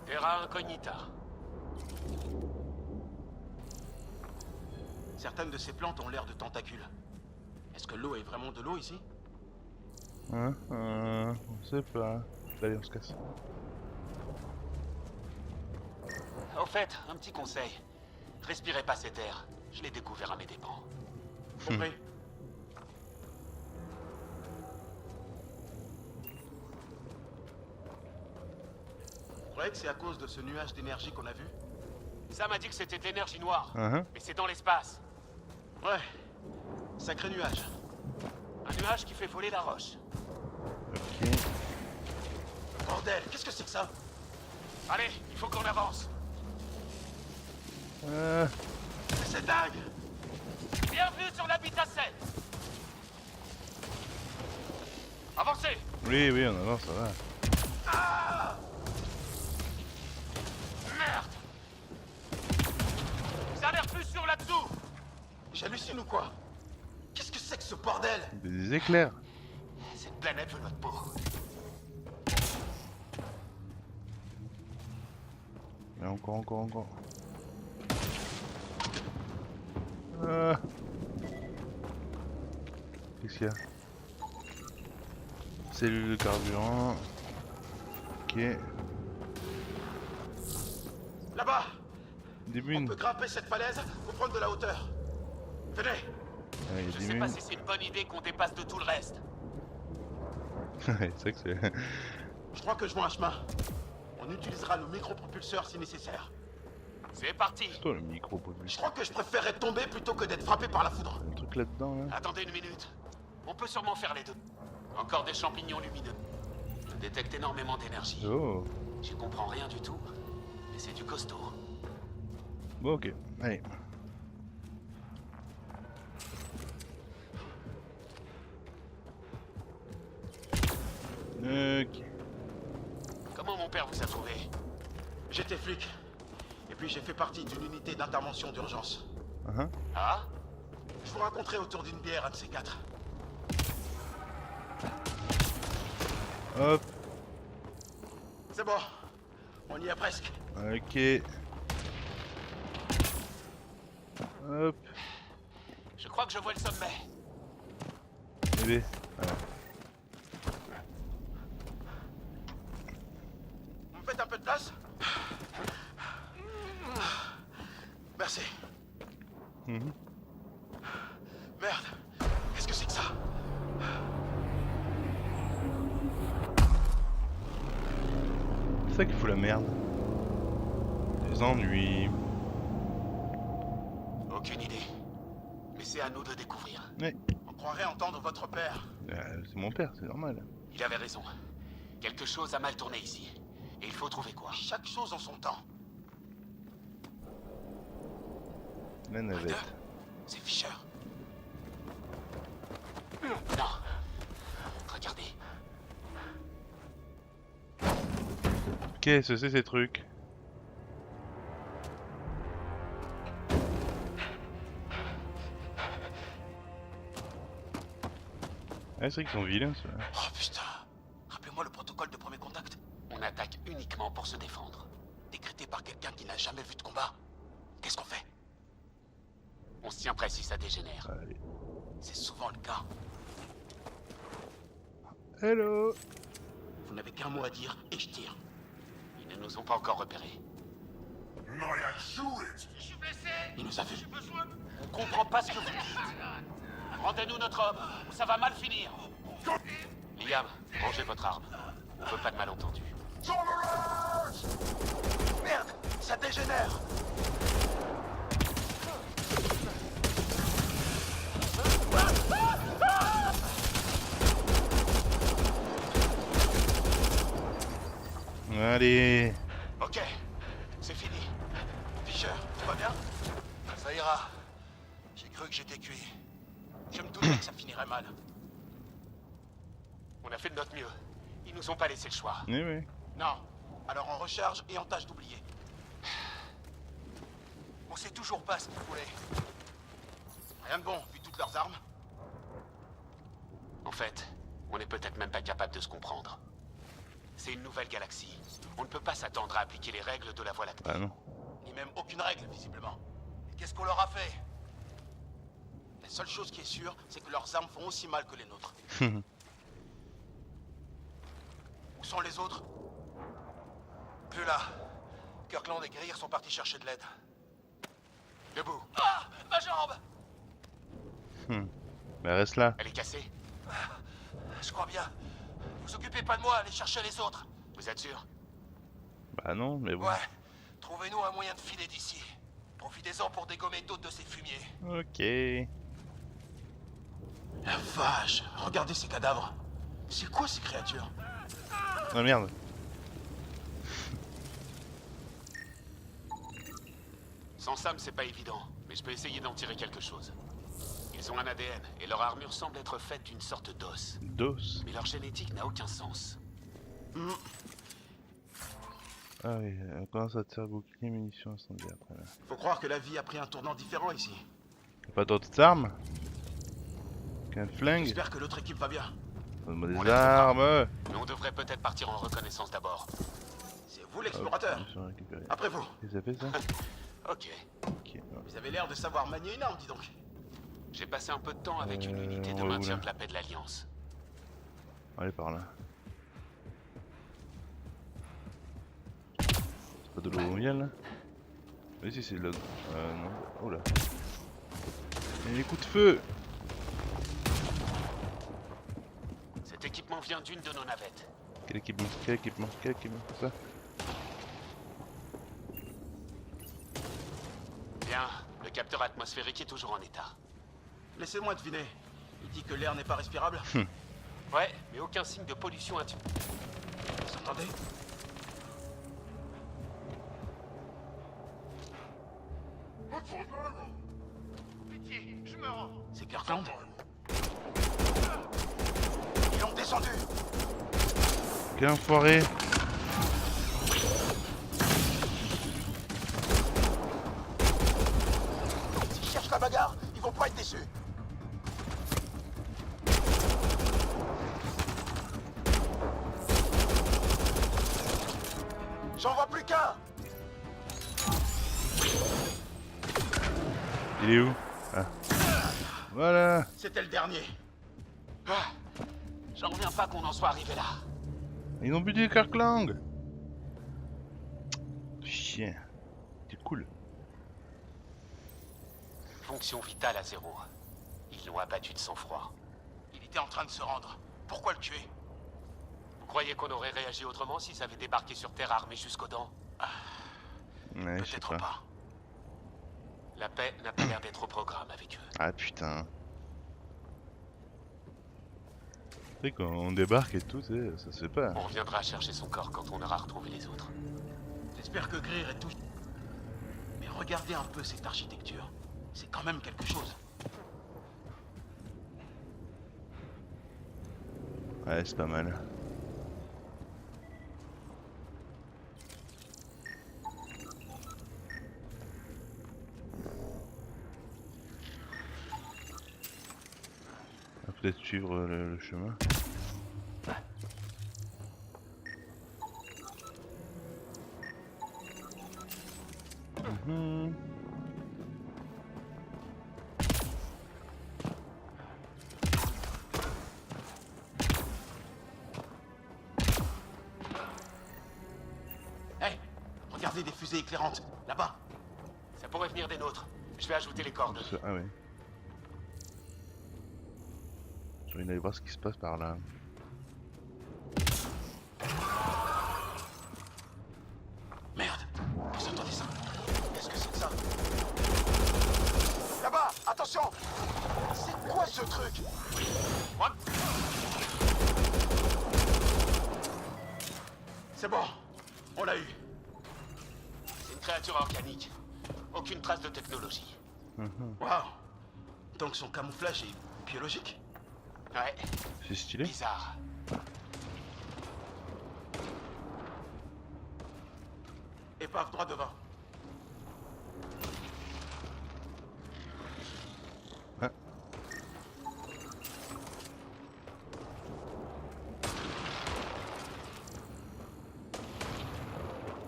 Terra incognita. Certaines de ces plantes ont l'air de tentacules. Est-ce que l'eau est vraiment de l'eau ici? Hein, on sait pas. Allez, on se casse. Au fait, un petit conseil. Respirez pas cet air. Je l'ai découvert à mes dépens. Compris. Vous croyez que c'est à cause de ce nuage d'énergie qu'on a vu? Ça m'a dit que c'était de l'énergie noire. Mais c'est dans l'espace. Ouais. Sacré nuage. Un nuage qui fait voler la roche. Ok. Bordel, qu'est-ce que c'est que ça? Allez, il faut qu'on avance. C'est dingue! Bienvenue sur l'habitat 7. Avancez! Oui, oui, on avance, ça va. Ah! Merde! Ça a l'air plus sûr là-dessous! J'hallucine ou quoi? Qu'est-ce que c'est que ce bordel? Des éclairs. Cette planète veut notre peau. Et encore. Qu'est-ce qu'il y a? Cellule de carburant. Ok. Là-bas! Des On munes. peut grimper cette falaise pour prendre de la hauteur. Venez! Ouais, y a Je des sais munes. pas si c'est une bonne idée qu'on dépasse de tout le reste. Ouais, c'est vrai que c'est... Je crois que je vois un chemin. On utilisera nos micropropulseurs si nécessaire. C'est parti. C'est toi le micro pour lui. Je crois que je préférerais tomber plutôt que d'être frappé par la foudre. Un truc là-dedans là. Attendez une minute. On peut sûrement faire les deux. Encore des champignons lumineux. Je détecte énormément d'énergie. Oh. J'y comprends rien du tout, mais c'est du costaud. Bon ok, allez. Ok. Comment mon père vous a trouvé? J'étais flic. Et puis j'ai fait partie d'une unité d'intervention d'urgence. Ah? Je vous raconterai autour d'une bière un de ces quatre. Hop. C'est bon. On y est presque. Ok. Hop. Je crois que je vois le sommet. Bébé. Voilà. Vous me faites un peu de place? Merci. Mhm. Merde. Qu'est-ce que c'est que ça? C'est ça qui fout la merde. Des ennuis. Aucune idée. Mais c'est à nous de découvrir. Ouais. On croirait entendre votre père. C'est mon père, c'est normal. Il avait raison. Quelque chose a mal tourné ici. Et il faut trouver quoi? Chaque chose en son temps. La navette. C'est Fisher. Non. Regardez. Qu'est-ce que c'est ces trucs? Ah, c'est vrai qu'ils sont vilains, ceux-là. Oh putain. Rappelez-moi le protocole de premier contact. On attaque uniquement pour se défendre. Décrété par quelqu'un qui n'a jamais vu de combat. Qu'est-ce qu'on fait? On se tient prêt si ça dégénère. Allez. C'est souvent le cas. Hello. Vous n'avez qu'un mot à dire et je tire. Ils ne nous ont pas encore repérés. Je suis blessé. Il nous a vus. On comprend pas ce que vous dites. Rendez-nous notre homme, ou ça va mal finir. Liam, rangez votre arme. On veut pas de malentendus. Merde, ça dégénère. Allez. Ok, c'est fini. Fisher, tout va bien? Ça ira. J'ai cru que j'étais cuit. Je me doutais que ça finirait mal. On a fait de notre mieux. Ils nous ont pas laissé le choix. Oui, oui. Non. Alors on recharge et on tâche d'oublier. On sait toujours pas ce qu'ils voulaient. Rien de bon, vu toutes leurs armes. En fait, on n'est peut-être même pas capable de se comprendre. C'est une nouvelle galaxie. On ne peut pas s'attendre à appliquer les règles de la Voie lactée. Ah non. Ni même aucune règle, visiblement. Et qu'est-ce qu'on leur a fait? La seule chose qui est sûre, c'est que leurs armes font aussi mal que les nôtres. Où sont les autres? Plus là. Kirkland et Greer sont partis chercher de l'aide. Debout. Ah! Ma jambe! Bah reste là. Elle est cassée? Je crois bien. Vous occupez pas de moi, allez chercher les autres. Vous êtes sûr? Bah non, mais bon. Ouais. Trouvez-nous un moyen de filer d'ici. Profitez-en pour dégommer d'autres de ces fumiers. Ok. La vache, regardez ces cadavres. C'est quoi ces créatures? Ah merde. Sans Sam, c'est pas évident, mais je peux essayer d'en tirer quelque chose. Ils ont un ADN, et leur armure semble être faite d'une sorte d'os. D'os? Mais leur génétique n'a aucun sens. Ah oui, comment ça tire bouclier, munitions incendiaires. Faut croire que la vie a pris un tournant différent ici. Pas d'autres armes? Qu'un flingue? J'espère que l'autre équipe va bien. Donne-moi des armes! Mais on devrait peut-être partir en reconnaissance d'abord. C'est vous l'explorateur. Après vous. Qu'est-ce que ça fait ça? Ok. Vous avez l'air de savoir manier une arme, dis donc. J'ai passé un peu de temps avec une unité de maintien de la paix de l'Alliance. Allez par là. C'est pas de l'eau mondiale là? Oui si c'est de l'eau. Non. Oh là. Et les coups de feu! Cet équipement vient d'une de nos navettes. Quel équipement? Quel équipement? Quel équipement? Ça? Le capteur atmosphérique est toujours en état. Laissez-moi deviner. Il dit que l'air n'est pas respirable. Ouais, mais aucun signe de pollution intime. Vous entendez? Pitié, je me rends. C'est Kirkland? Ils l'ont descendu. Quel enfoiré! S'ils cherchent la bagarre, ils vont pas être déçus. J'en vois plus qu'un. Il est où? Ah. Voilà! C'était le dernier. Ah, j'en reviens pas qu'on en soit arrivé là. Ils ont buté Kirkland! Chien. C'est cool. Fonction vitale à 0. Ils l'ont abattu de sang-froid. Il était en train de se rendre. Pourquoi le tuer? Vous croyez qu'on aurait réagi autrement si ça avait débarqué sur Terre armé jusqu'aux dents? Ouais, je sais Peut-être pas. La paix n'a pas l'air d'être au programme avec eux. Ah putain. Tu sais, quand on débarque et tout, ça se fait pas. On reviendra chercher son corps quand on aura retrouvé les autres. J'espère que Greer est tout... Mais regardez un peu cette architecture. C'est quand même quelque chose. Ouais, c'est pas mal. On va peut-être suivre le chemin. Mhm. Hey, regardez des fusées éclairantes, là-bas. Ça pourrait venir des nôtres. Je vais ajouter les coordonnées. Ah ouais. Je vais aller voir ce qui se passe par là. Merde, vous entendez ça? Qu'est-ce que c'est que ça? Là-bas, attention! C'est quoi ce truc? What? C'est bon, on l'a eu. C'est une créature organique. Aucune trace de technologie. Waouh! Donc son camouflage est biologique? Ouais. C'est stylé. Bizarre. Épave droit devant. Ah.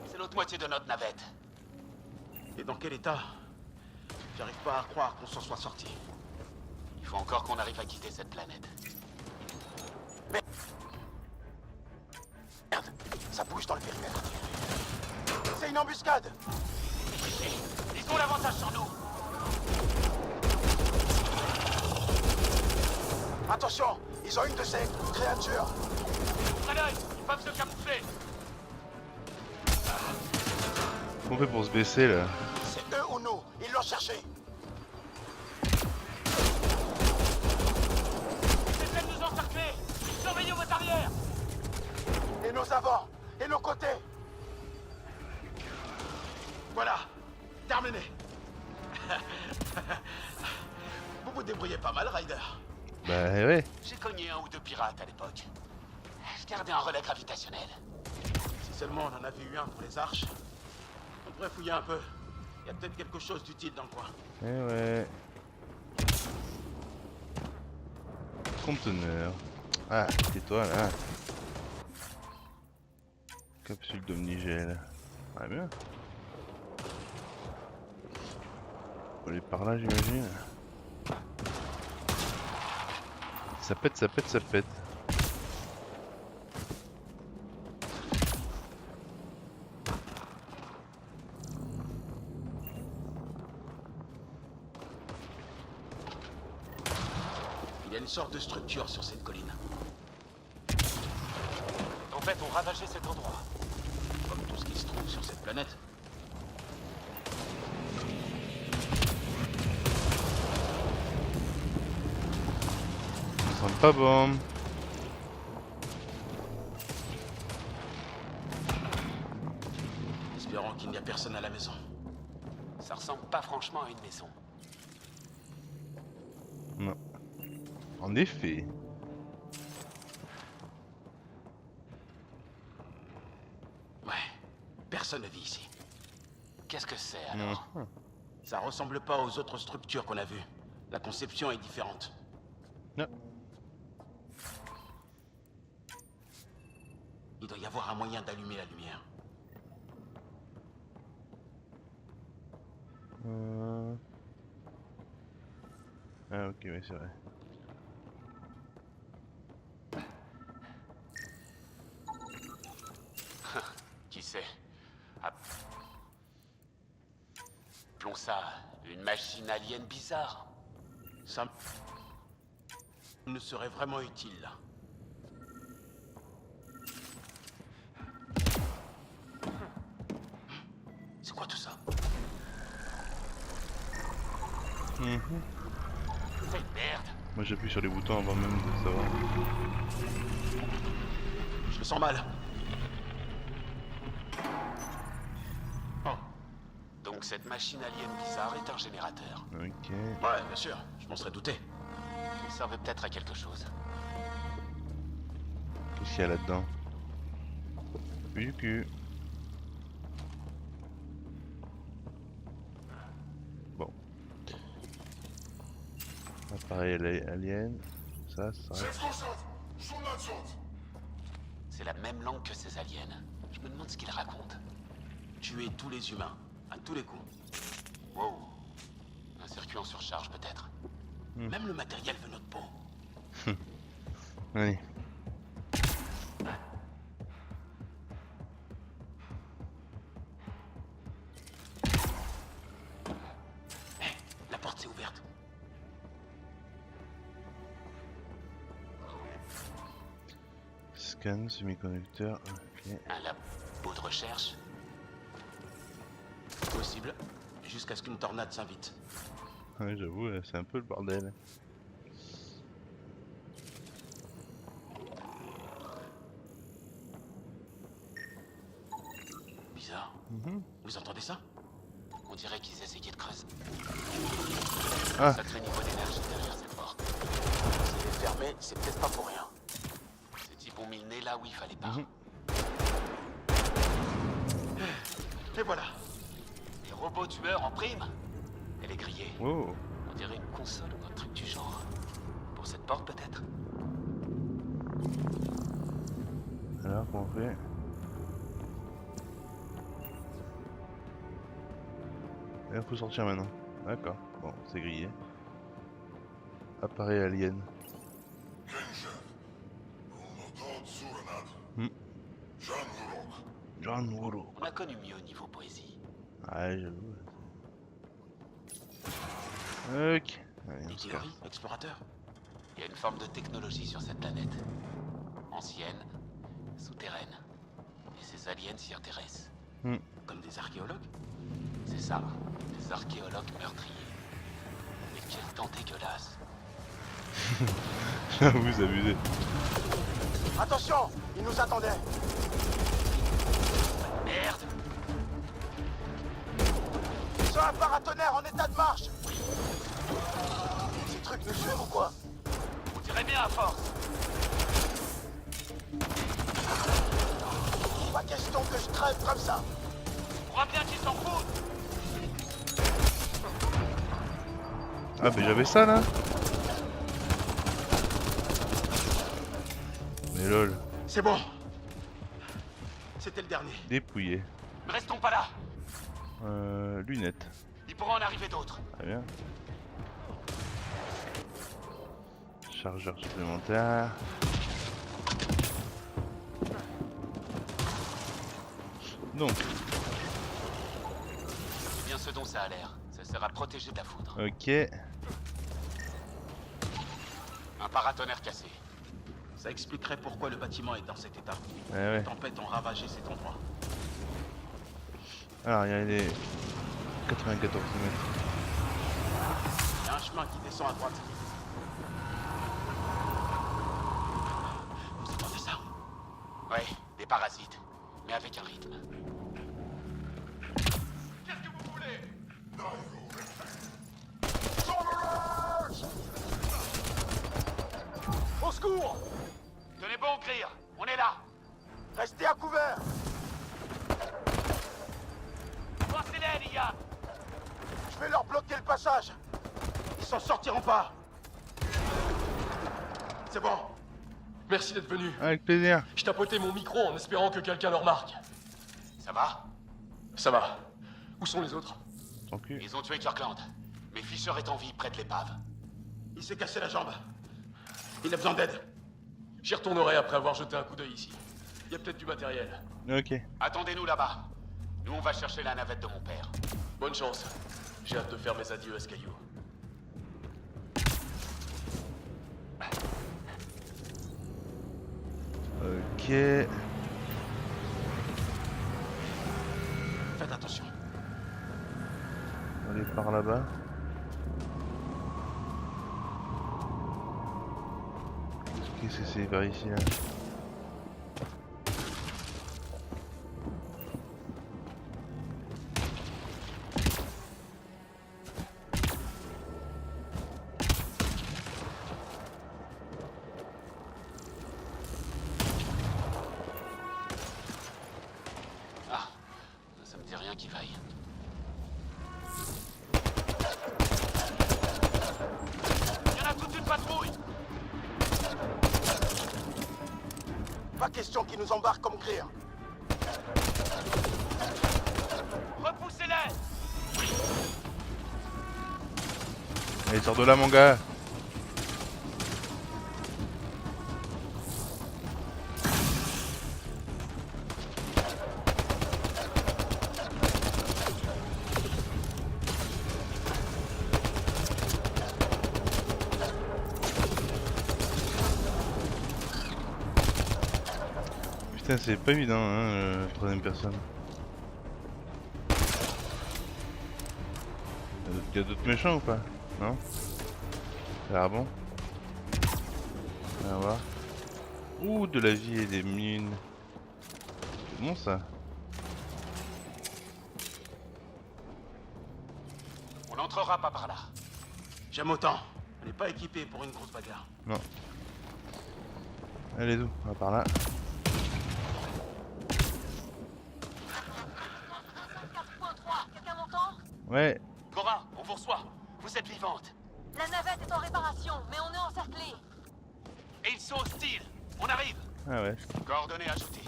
C'est l'autre moitié de notre navette. Et dans quel état? J'arrive pas à croire qu'on s'en soit sorti. Il faut encore qu'on arrive à quitter cette planète. Merde, ça bouge dans le périmètre. C'est une embuscade! Ils ont l'avantage sur nous. Attention, ils ont une de ces créatures. Près d'œil, ils peuvent se camoufler. Qu'on fait pour se baisser là? C'est eux ou nous, ils l'ont cherché. Ils essaient de nous encercler. Surveillez votre arrière. Et nos avants, et nos côtés. Voilà, terminé. Vous vous débrouillez pas mal, Ryder. Bah ouais. J'ai cogné un ou deux pirates à l'époque. Je gardais un relais gravitationnel. Si seulement on en avait eu un pour les arches. On pourrait fouiller un peu. Il y a peut-être quelque chose d'utile dans le coin. Eh ouais. Conteneur. Ah, c'est toi là. Capsule d'omnigel. Ah bien. Faut aller par là j'imagine. Ça pète, ça pète, ça pète. Il y a une sorte de structure sur cette colline. En fait, on ravageait cet endroit. Comme tout ce qui se trouve sur cette planète. pas bon. Espérons qu'il n'y a personne à la maison. Ça ressemble pas franchement à une maison. Non. En effet. Ouais, personne ne vit ici. Qu'est-ce que c'est alors? Ça ressemble pas aux autres structures qu'on a vues. La conception est différente. Non. Il doit y avoir un moyen d'allumer la lumière. Ah ok, oui c'est vrai. Qui sait? Appelons ça une machine alien bizarre. Ça ne serait vraiment utile là. C'est quoi tout ça? Merde. Moi j'appuie sur les boutons avant même de savoir. Je me sens mal. Donc cette machine alien bizarre est un générateur. Ok. Ouais, bien sûr, je m'en serais douté. Il servait peut-être à quelque chose. Qu'est-ce qu'il y a là-dedans? Puis du cul. Bon. Appareil alien. Ça reste. C'est la même langue que ces aliens. Je me demande ce qu'ils racontent. Tuer tous les humains, à tous les coups. Wow. Un circuit en surcharge peut-être. Même le matériel veut notre peau. Allez. Hey, la porte s'est ouverte. Scan, semi-conducteur. Ok. Un labo de recherche. Possible, jusqu'à ce qu'une tornade s'invite. Ouais, j'avoue, c'est un peu le bordel. Bizarre. Vous entendez ça? On dirait qu'ils essayaient de creuser. Ah. Sacré niveau d'énergie derrière cette porte. Si elle est fermée, c'est peut-être pas pour rien. Ces types ont mis le nez là où il fallait pas. Et voilà. Des robots tueurs en prime. Elle est grillée. Wow. On dirait une console ou un truc du genre. Pour cette porte peut-être. Alors qu'on fait? Il faut sortir maintenant. D'accord. Bon, c'est grillé. Appareil alien. John Wuro. On a connu mieux au niveau poésie. Ah, j'avoue. Ok. Allez, on se casse. Explorateur. Il y a une forme de technologie sur cette planète. Ancienne, souterraine. Et ces aliens s'y intéressent. Comme des archéologues? C'est ça, des archéologues meurtriers. Mais quel temps dégueulasse. Vous abusez. Attention, ils nous attendaient. Merde. Ils ont un paratonnerre en état de marche. Ces trucs nous suivent ou quoi? On dirait bien à force. Pas question que je crève comme ça. On crois bien qu'ils s'en foutent. Ah, mais j'avais ça là. Mais lol. C'est bon. C'était le dernier. Dépouillé. Ne restons pas là. Lunettes. Il pourra en arriver d'autres. Très bien. Chargeur supplémentaire. Donc. C'est bien ce dont ça a l'air. Ça sert à protéger de la foudre. Ok. Un paratonnerre cassé. Ça expliquerait pourquoi le bâtiment est dans cet état. Ouais. Les tempêtes ont ravagé cet endroit. Alors, il y a les 94 mètres. Il y a un chemin qui descend à droite. parasites, mais avec un rythme. Qu'est-ce que vous voulez? Au secours! Tenez bon, Greer, on est là! Restez à couvert! Forcez-les, les gars! Je vais leur bloquer le passage! Ils s'en sortiront pas! C'est bon! Merci d'être venu. Avec plaisir. Je tapotais mon micro en espérant que quelqu'un le remarque. Ça va? Ça va. Où sont les autres? Ils ont tué Kirkland, mais Fisher est en vie près de l'épave. Il s'est cassé la jambe. Il a besoin d'aide. J'y retournerai après avoir jeté un coup d'œil ici. Il y a peut-être du matériel. Ok. Attendez-nous là-bas. Nous, on va chercher la navette de mon père. Bonne chance. J'ai hâte de faire mes adieux à ce caillou. Ok. Faites attention. On va aller par là-bas. Qu'est-ce que c'est par ici là? Ah, ça me dit rien qui vaille. Il y en a toute une patrouille! Pas question qu'ils nous embarquent comme Greer. Repoussez-les! Allez, sors de là, mon gars. Putain, c'est pas évident, hein, troisième personne. Il y a d'autres méchants ou pas? Non? Ça a l'air bon. On va voir. Ouh, de la vie et des mines. C'est bon ça. On n'entrera pas par là. J'aime autant. On n'est pas équipé pour une grosse bagarre. Non. Allez, où? On va par là. 4.3, quelqu'un m'entend? Ouais. Cora, on vous reçoit. Vous êtes vivante. La navette est en réparation, mais on est encerclés. Et ils sont hostiles. On arrive. Ah ouais. Coordonnées ajoutées.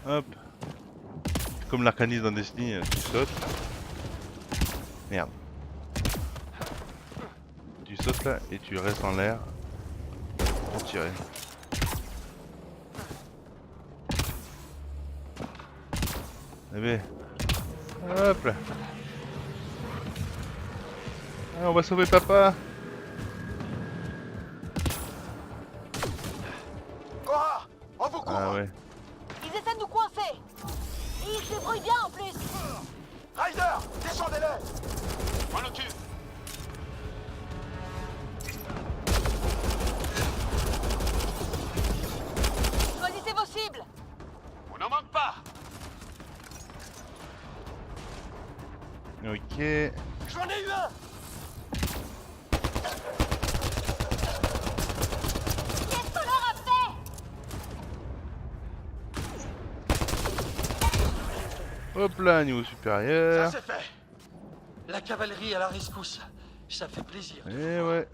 Hop. Comme l'arcanisme dans Destiny, tu sautes. Merde. Tu sautes là et tu restes en l'air pour tirer. Eh ben. Hop là. Ah, on va sauver papa. Cora, on vous couvre. Ah ouais. Ils essaient de nous coincer. Et ils se débrouillent bien en plus. Ryder, descendez-les. On occupe. Choisissez vos cibles. On n'en manque pas. Ok. J'en ai eu un. Qu'est-ce qu'on leur a fait? Hop là, niveau supérieur. Ça c'est fait. La cavalerie à la rescousse. Ça fait plaisir. Eh ouais.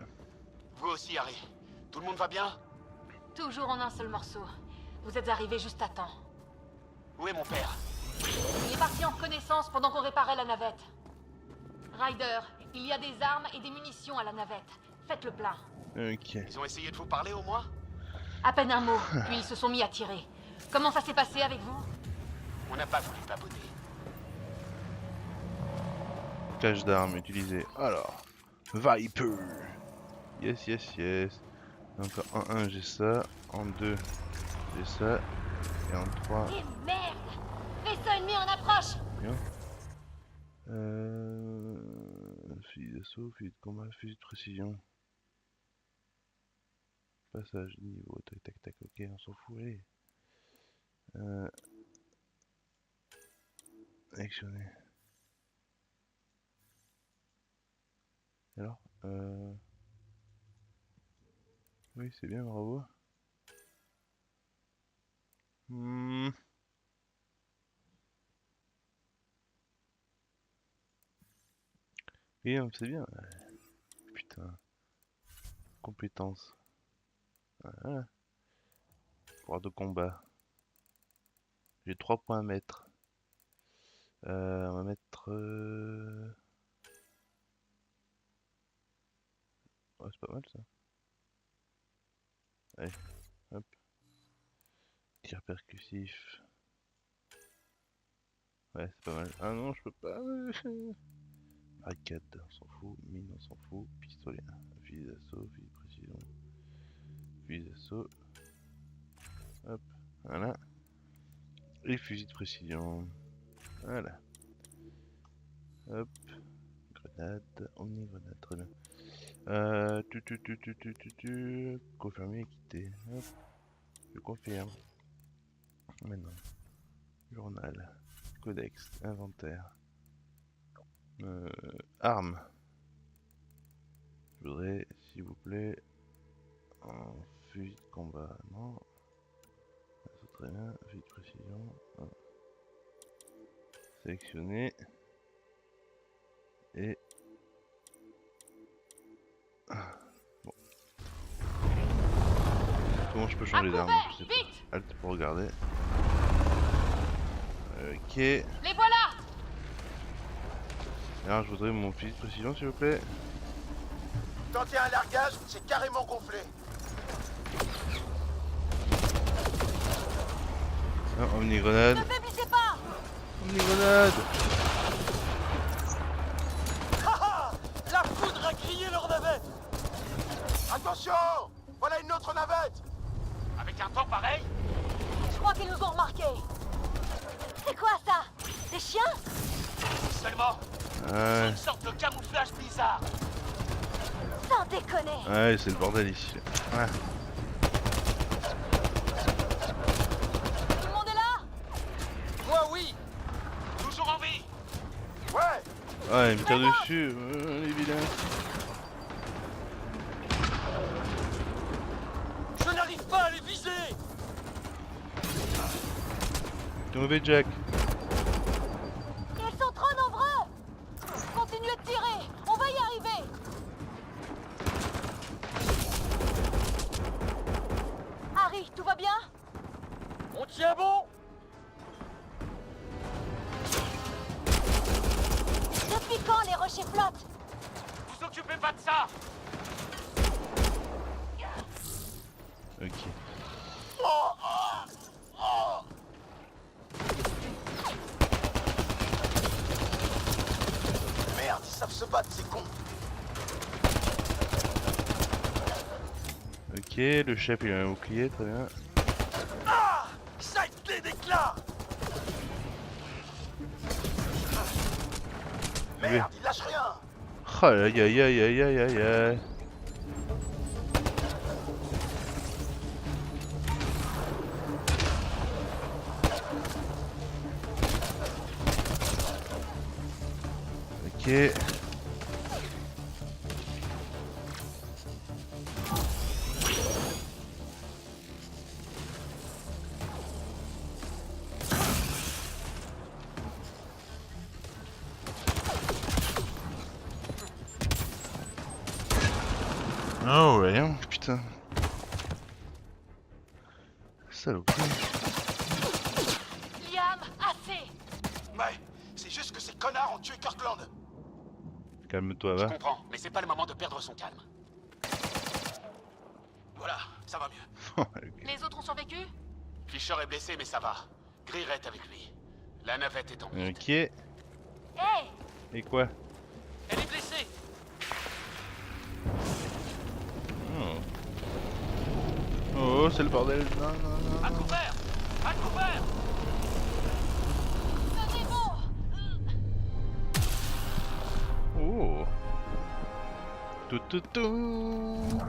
Vous aussi, Harry. Tout le monde va bien? Toujours en un seul morceau. Vous êtes arrivés juste à temps. Où est mon père? Il est parti en reconnaissance pendant qu'on réparait la navette. Ryder, il y a des armes et des munitions à la navette. Faites le plein. Ok. Ils ont essayé de vous parler au moins? À peine un mot, puis ils se sont mis à tirer. Comment ça s'est passé avec vous? On n'a pas voulu papoter. Cache d'armes utilisé. Alors. Viper. Yes, yes, yes. Donc en 1 j'ai ça. En 2 j'ai ça. Et en 3. Et merde! Vaisseau ennemi en approche! Bien. Fusil d'assaut, fusil de combat, fusil de précision. Passage niveau, tac tac tac, ok, on s'en fout, allez. Actionner. Alors, oui, c'est bien, bravo. Oui, c'est bien. Putain. Compétences. Voilà. Pouvoir de combat. J'ai 3 points à mettre. On va mettre... Oh, c'est pas mal ça. Allez, hop. Tir percussif. Ouais, c'est pas mal. Ah non, je peux pas. Arcade, on s'en fout. Mine, on s'en fout. Pistolet. Fusil d'assaut, fusil de précision. Fusil d'assaut. Hop, voilà. Et fusil de précision. Voilà. Hop. Grenade. Omni-grenade, très bien. Confirmer, quitter. Hop. Je confirme. Maintenant. Journal. Codex. Inventaire. Armes. Je voudrais, s'il vous plaît, un fusil de combat. Non. C'est très bien. Fusil de précision. Voilà. Sélectionner. Et... Bon. Comment je peux changer d'arme? Alt pour regarder. Ok. Les voilà! Alors je voudrais mon fusil de précision s'il vous plaît. Tentez un largage, c'est carrément gonflé. Ah, omni-grenade. Ne faiblissez pas! Omni-grenade. La foudre a grillé leur navette. Attention! Voilà une autre navette. Avec un temps pareil? Je crois qu'ils nous ont remarqués. C'est quoi ça? Des chiens? Seulement, Ouais. une sorte de camouflage bizarre. Sans déconner. Ouais, c'est le bordel ici. Ouais. Tout le monde est là? Moi oui. Toujours en vie. Ouais. Ouais, il me tire dessus. Les vilains. Je n'arrive pas à les viser. T'es mauvais, Jack. Ils sont trop nombreux. Continuez de tirer. On va y arriver. Harry, tout va bien? On tient bon. Depuis quand les rochers flottent? Vous occupez pas de ça. Ok. Merde, ils savent se battre, c'est con. Ok, le chef il a un bouclier, très bien. Ah! Ça a été d'éclat. Merde, il lâche rien. Oh aïe aïe aïe aïe aïe aïe aïe. Ok. Oh ouais, hein, putain. Saloperie. Liam, assez! Ouais, c'est juste que ces connards ont tué Kirkland. Calme-toi, Je va. comprends, mais c'est pas le moment de perdre son calme. Voilà, ça va mieux. Les autres ont survécu? Fisher est blessé, mais ça va. Greer est avec lui. La navette est en vide. Ok. Hey! Et quoi? Elle est blessée. Oh, oh c'est le bordel. Non, non, non. À couvert. À couvert. Tenez bon! Oh. Tout tout tout.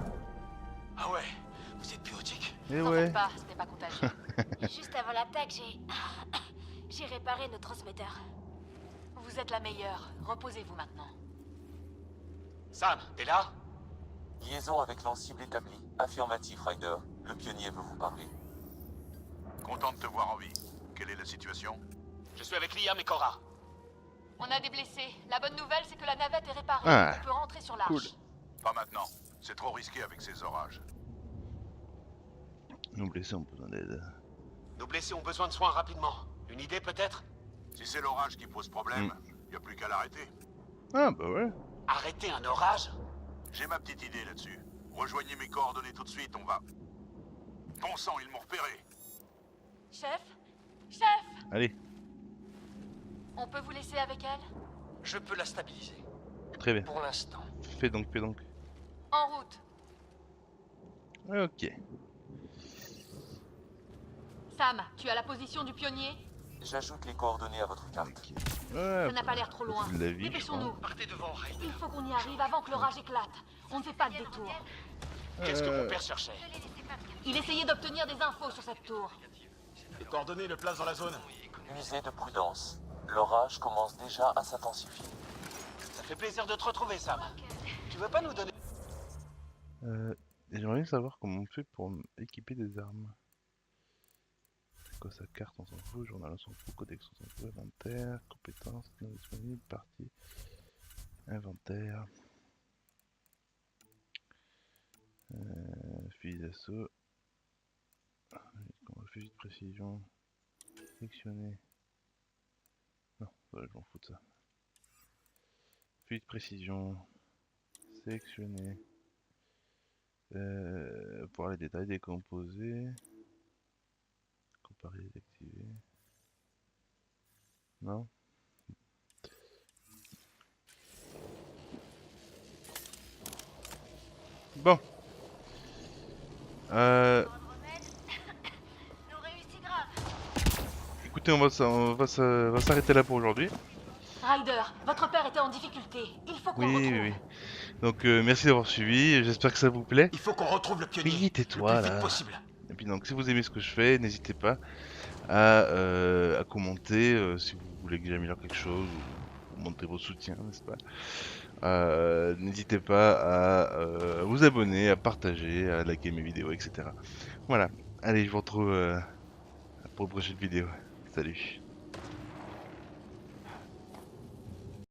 Ah ouais, vous êtes biotique. Et T'en ouais. faites pas, c'était pas contagieux. Juste avant l'attaque, j'ai réparé nos transmetteurs. Vous êtes la meilleure. Reposez-vous maintenant. Sam, t'es là? Liaison avec l'en-cible établie. Affirmatif, Ryder. Le pionnier veut vous parler. Content de te voir en vie. Quelle est la situation? Je suis avec Liam et Cora. On a des blessés. La bonne nouvelle, c'est que la navette est réparée. Ah, On peut rentrer sur l'arche. cool. Pas maintenant. C'est trop risqué avec ces orages. Nos blessés ont besoin d'aide. Nos blessés ont besoin de soins rapidement. Une idée peut-être? Si c'est l'orage qui pose problème, y a plus qu'à l'arrêter. Ah bah ouais. Arrêter un orage? J'ai ma petite idée là-dessus. Rejoignez mes coordonnées tout de suite, on va... Bon sang, ils m'ont repéré. Chef? Chef? Allez, On peut vous laisser avec elle? Je peux la stabiliser. très bien. Pour l'instant. Fais donc, fais donc. En route. Ok. Sam, tu as la position du pionnier? J'ajoute les coordonnées à votre carte. Ouais, Ça n'a pas l'air trop loin. c'est de la vie, je Dépêchons-nous. crois. Partez devant, Ryder. Il faut qu'on y arrive avant que l'orage éclate. On ne fait pas de détour. Qu'est-ce que mon père cherchait? Il essayait d'obtenir des infos sur cette tour. Les coordonnées le placent dans la zone. Usez de prudence. L'orage commence déjà à s'intensifier. Ça fait plaisir de te retrouver, Sam. Tu veux pas nous donner... J'aimerais bien savoir comment on fait pour équiper des armes. C'est quoi sa carte? On s'en fout, journal on s'en fout, codex on s'en fout, inventaire, compétences, non disponible, partie, inventaire, fusil d'assaut, fusil de précision, sélectionner, non, ouais, je m'en fous de ça, fusil de précision, sélectionner, pour les détails des composés, comparer, désactiver, non. Bon. Écoutez, on va s'arrêter là pour aujourd'hui. Ryder, votre père était en difficulté. Il faut qu'on Oui, le oui, retrouve. oui. Donc merci d'avoir suivi, j'espère que ça vous plaît. Il faut qu'on retrouve le pionnier. Oui, tais-toi le plus vite là. possible. Et puis donc si vous aimez ce que je fais, n'hésitez pas à commenter si vous voulez que j'améliore quelque chose ou montrer vos soutiens, n'est-ce pas. N'hésitez pas à vous abonner, à partager, à liker mes vidéos, etc. Voilà. Allez, je vous retrouve pour une prochaine vidéo. Salut.